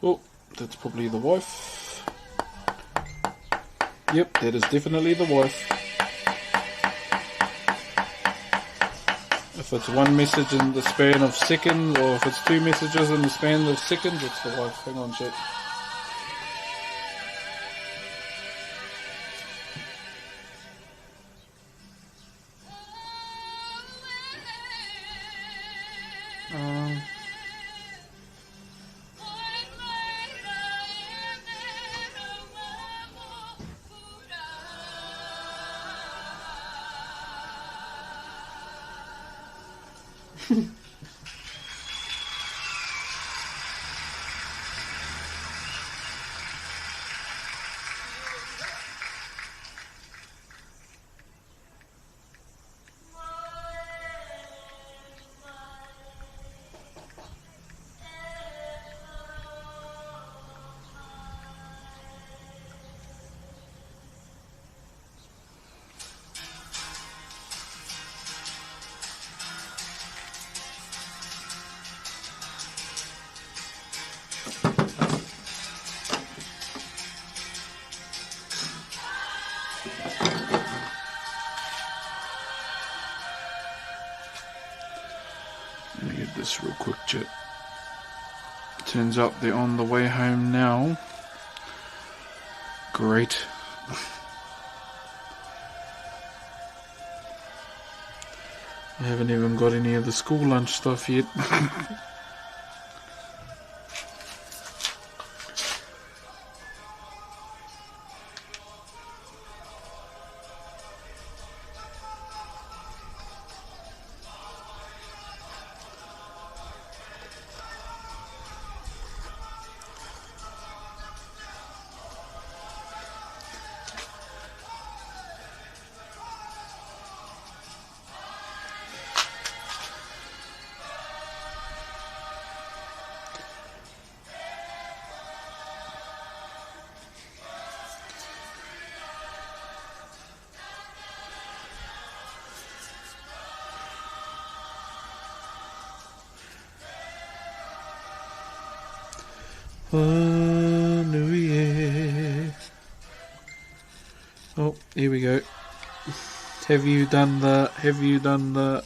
Oh, that's probably the wife. Yep, that is definitely the wife. If it's one message in the span of seconds, or if it's two messages in the span of seconds, it's the wife. Hang on, chat. Let me get this real quick, chat. Turns out they're on the way home now. Great. I haven't even got any of the school lunch stuff yet. Oh, here we go. Have you done the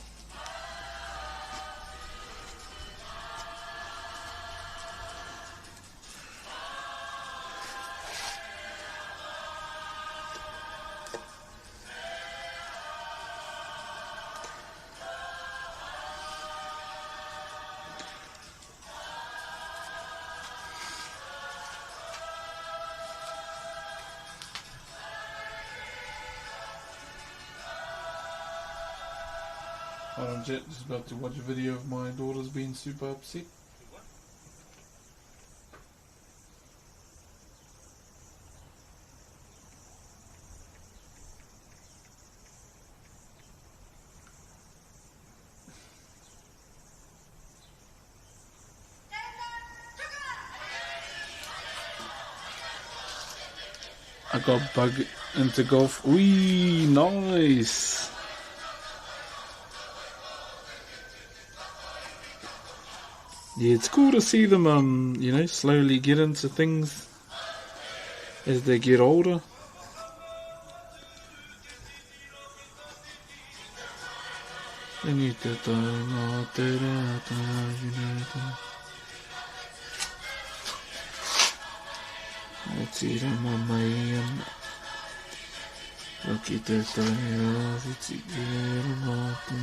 Hold on, Jet, just about to watch a video of my daughter's being super upset. I got bug into golf. Wee, nice. Yeah, it's cool to see them, you know, slowly get into things as they get older. tira mamaian. Roki te tae a ti ero matu.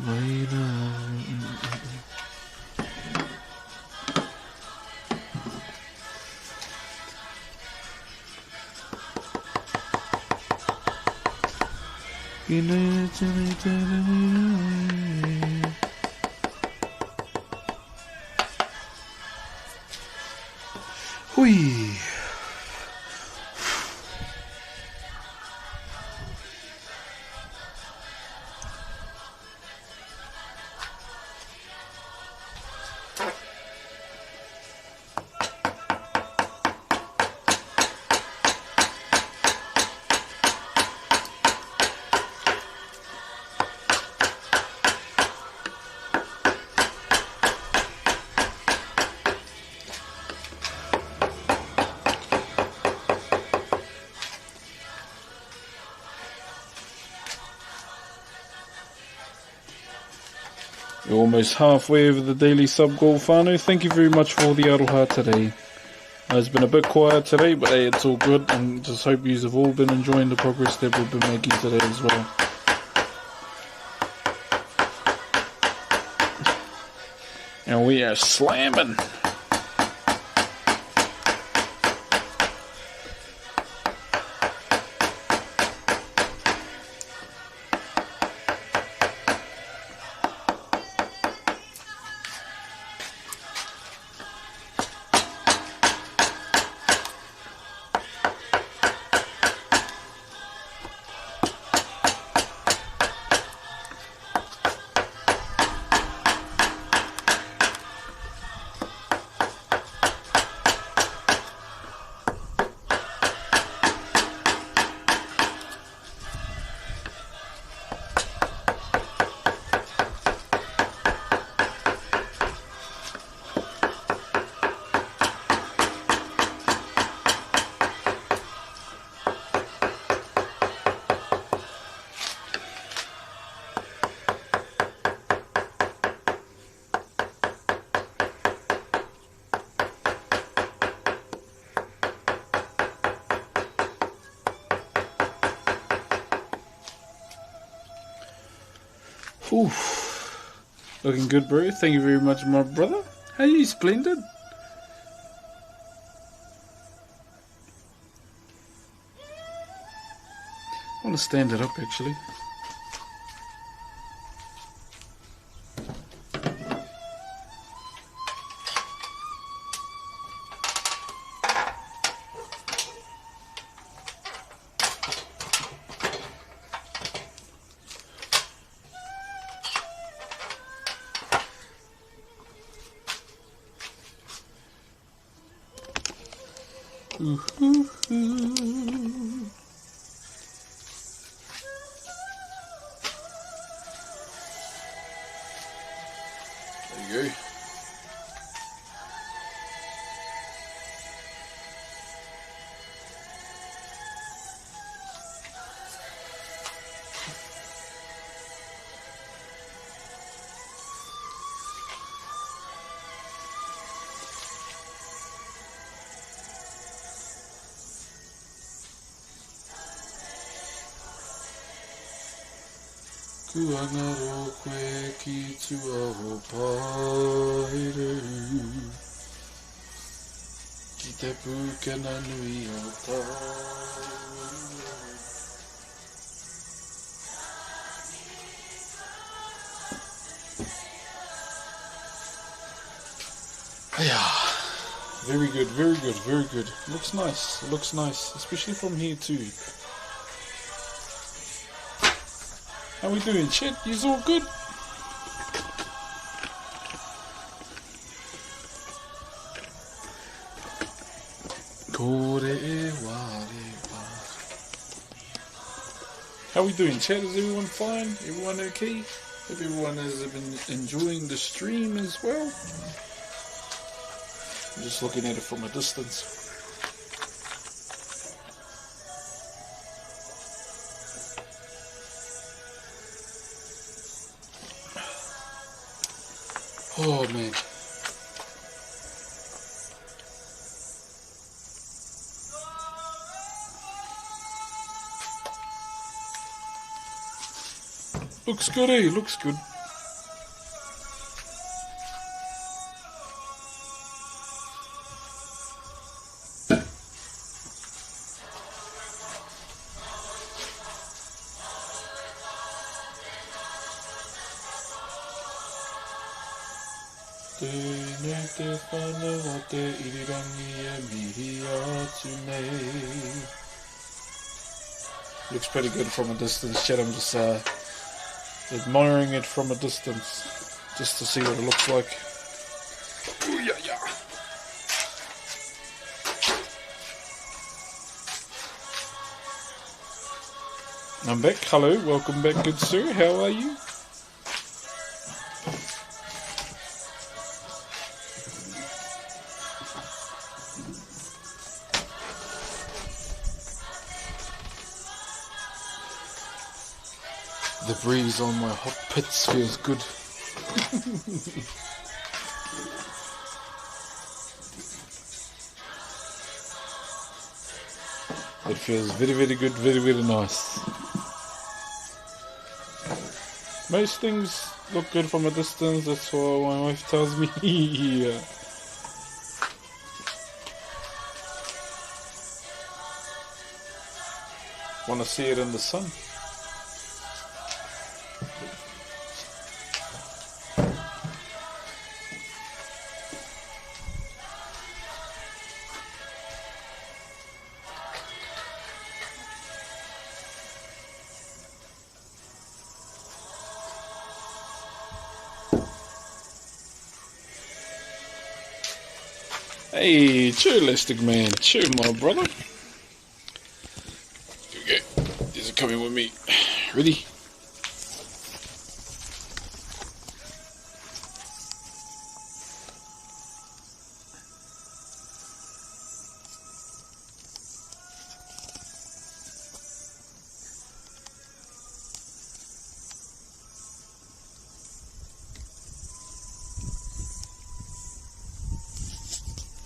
Maina. Hui. We're almost halfway over the daily sub goal, whānau. Thank you very much for the aroha today. It's been a bit quiet today, but hey, it's all good, and just hope you have all been enjoying the progress that we've been making today as well. And we are slamming. Oof. Looking good, bro. Thank you very much, my brother. How are you, splendid? I want to stand it up, actually. Ooh, ooh, ooh. There you go. Kuangaro koe ki tua o paere ki te pūkena nui o tāu. Very good, very good, very good. Looks nice, especially from here too. How we doing, chat? You's all good? How we doing, chat? Is everyone fine? Everyone okay? Hope everyone has been enjoying the stream as well. I'm just looking at it from a distance. Oh man. Looks good, eh? Looks good. Looks pretty good from a distance, Chad. I'm just admiring it from a distance, just to see what it looks like. Ooh, yeah, yeah. I'm back. Hello, welcome back, good sir. How are you? The breeze on my hot pits feels good. It feels very, very good, very, very nice. Most things look good from a distance, that's what my wife tells me. Yeah. Want to see it in the sun. Hey, chill, elastic man. Chill, my brother. Okay, these are coming with me. Ready?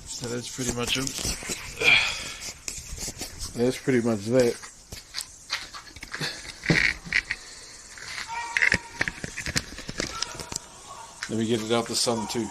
So that's pretty much it. That's pretty much that. Let me get it out the sun too.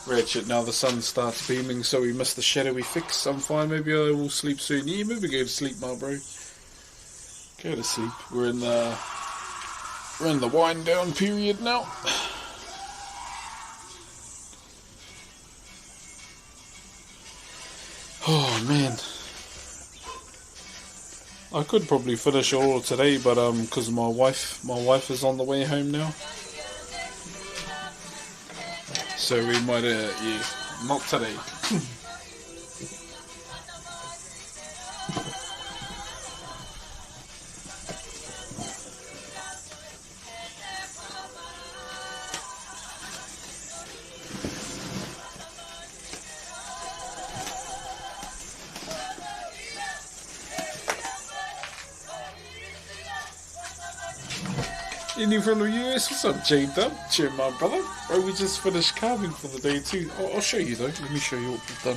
Ratchet, now the sun starts beaming, so we missed the shadowy fix. I'm fine, maybe I will sleep soon. Yeah, maybe go to sleep, my bro. Go to sleep. We're in the wind down period now. Oh man, I could probably finish all today, but because my wife is on the way home now. So we might, yeah, not today. Any from the US? What's up, J-Dub? Cheer, my brother. Bro, we just finished carving for the day too. I'll show you though. Let me show you what we've done.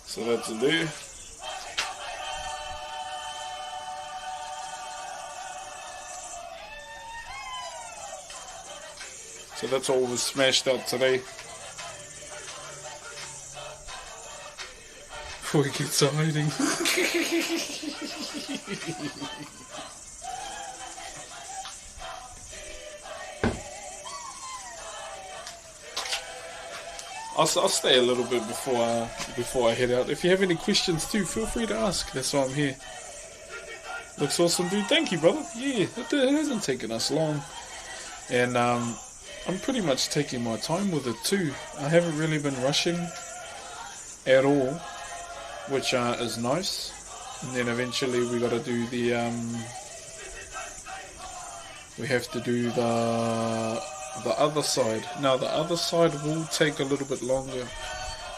So that's it there. So that's all was smashed out today. Before he gets hiding. I'll stay a little bit before I head out. If you have any questions too, feel free to ask. That's why I'm here. Looks awesome, dude. Thank you, brother. Yeah, it hasn't taken us long, and I'm pretty much taking my time with it too. I haven't really been rushing at all, which is nice. And then eventually we got to do the we have to do the other side. Now the other side will take a little bit longer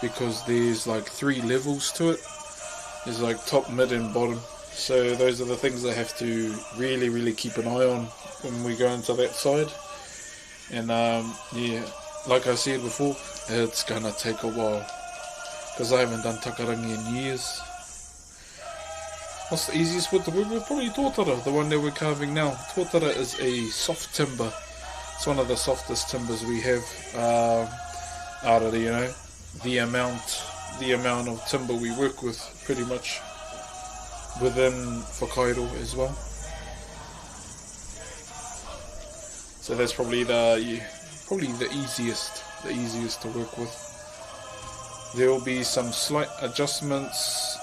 because there's like 3 levels to it. There's like top, mid and bottom. So those are the things I have to really keep an eye on when we go into that side. And yeah, like I said before, it's gonna take a while because I haven't done takarangi in years. What's the easiest wood to work with? Probably tōtara, the one that we're carving now. Tōtara is a soft timber. It's one of the softest timbers we have out of the, you know, the amount of timber we work with pretty much within Whakairo as well. So that's probably the easiest to work with. There will be some slight adjustments.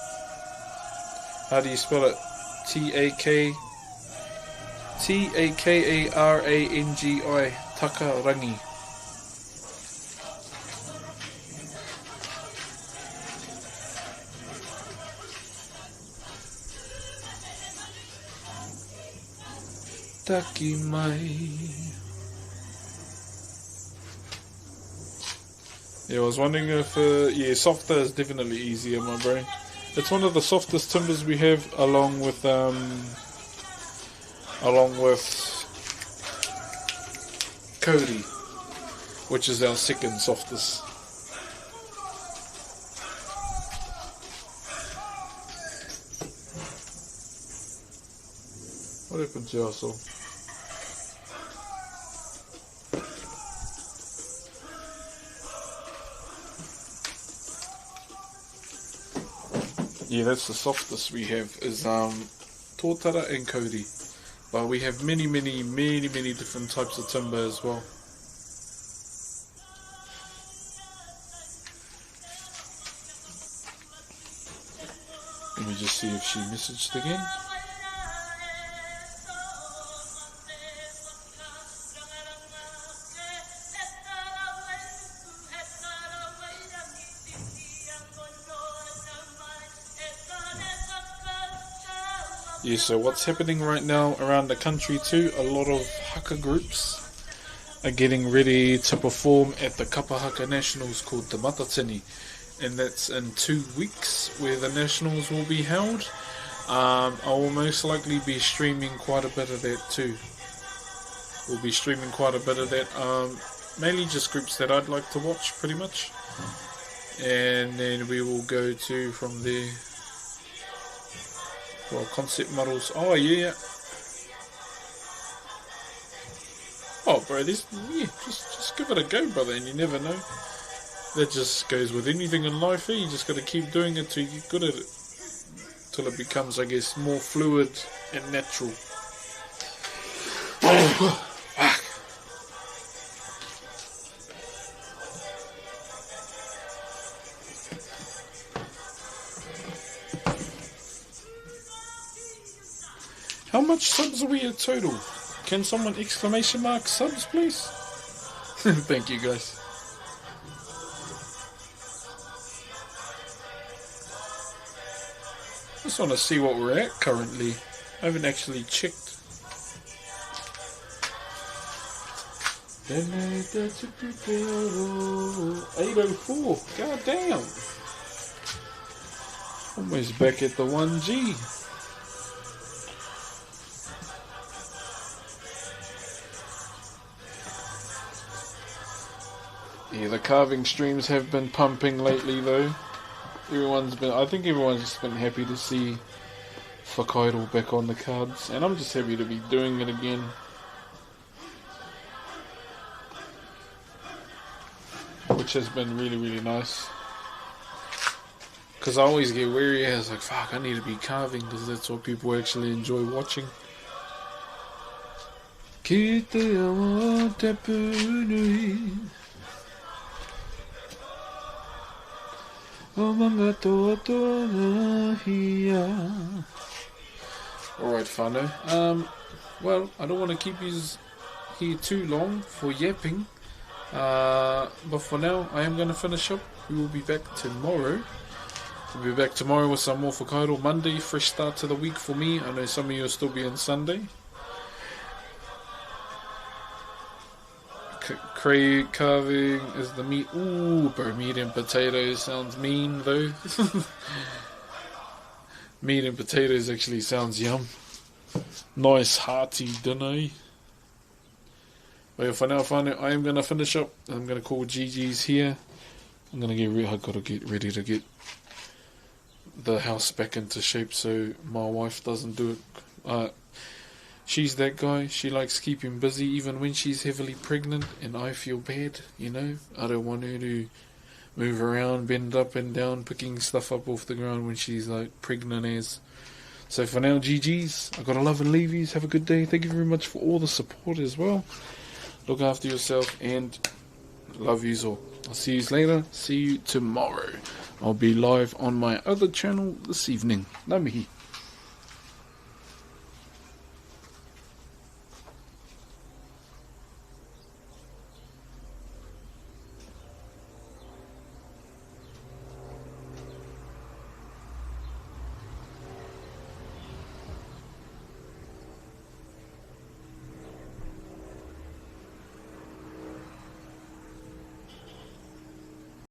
How do you spell it? Takarangi. Takarangi. Taki mai. Yeah, I was wondering if yeah, softer is definitely easier, my brain. It's one of the softest timbers we have, along with Cody, which is our second softest. What happened to us all? Yeah, that's the softest we have, is Tōtara and Cody. But we have many different types of timber as well. Let me just see if she messaged again. Yeah, so what's happening right now around the country too, a lot of haka groups are getting ready to perform at the Kapahaka Nationals called the Matatini, and that's in 2 weeks where the Nationals will be held. I will most likely be streaming quite a bit of that too. We'll be streaming quite a bit of that, mainly just groups that I'd like to watch pretty much, and then we will go to from there. Well, concept models. Oh yeah. Oh, bro, this, yeah, just give it a go, brother, and you never know. That just goes with anything in life. You just got to keep doing it till you get good at it, till it becomes, I guess, more fluid and natural. How much subs are we at total? Can someone exclamation mark subs, please? Thank you, guys. Just want to see what we're at currently. I haven't actually checked. 804. God damn. Almost back at the 1G. Yeah, the carving streams have been pumping lately though. I think everyone's just been happy to see Whakairo back on the cards, and I'm just happy to be doing it again. Which has been really nice. Because I always get weary, I was like, fuck, I need to be carving, because that's what people actually enjoy watching. Alright, whānau. Well, I don't want to keep you here too long for yapping. But for now, I am going to finish up. We will be back tomorrow. We'll be back tomorrow with some more Whakairo. Monday, fresh start to the week for me. I know some of you will still be on Sunday. Carving is the meat. Ooh, bro, meat and potatoes sounds mean though. Meat and potatoes actually sounds yum. Nice hearty dinner. But for now, I am gonna finish up. I'm gonna call GG's here. I'm gonna I gotta get ready to get the house back into shape so my wife doesn't do it. She's that guy. She likes keeping busy even when she's heavily pregnant, and I feel bad, you know. I don't want her to move around, bend up and down, picking stuff up off the ground when she's like pregnant as. So for now, GG's. I gotta love and leave yous. Have a good day. Thank you very much for all the support as well. Look after yourself and love yous all. I'll see yous later. See you tomorrow. I'll be live on my other channel this evening. Ngā mihi.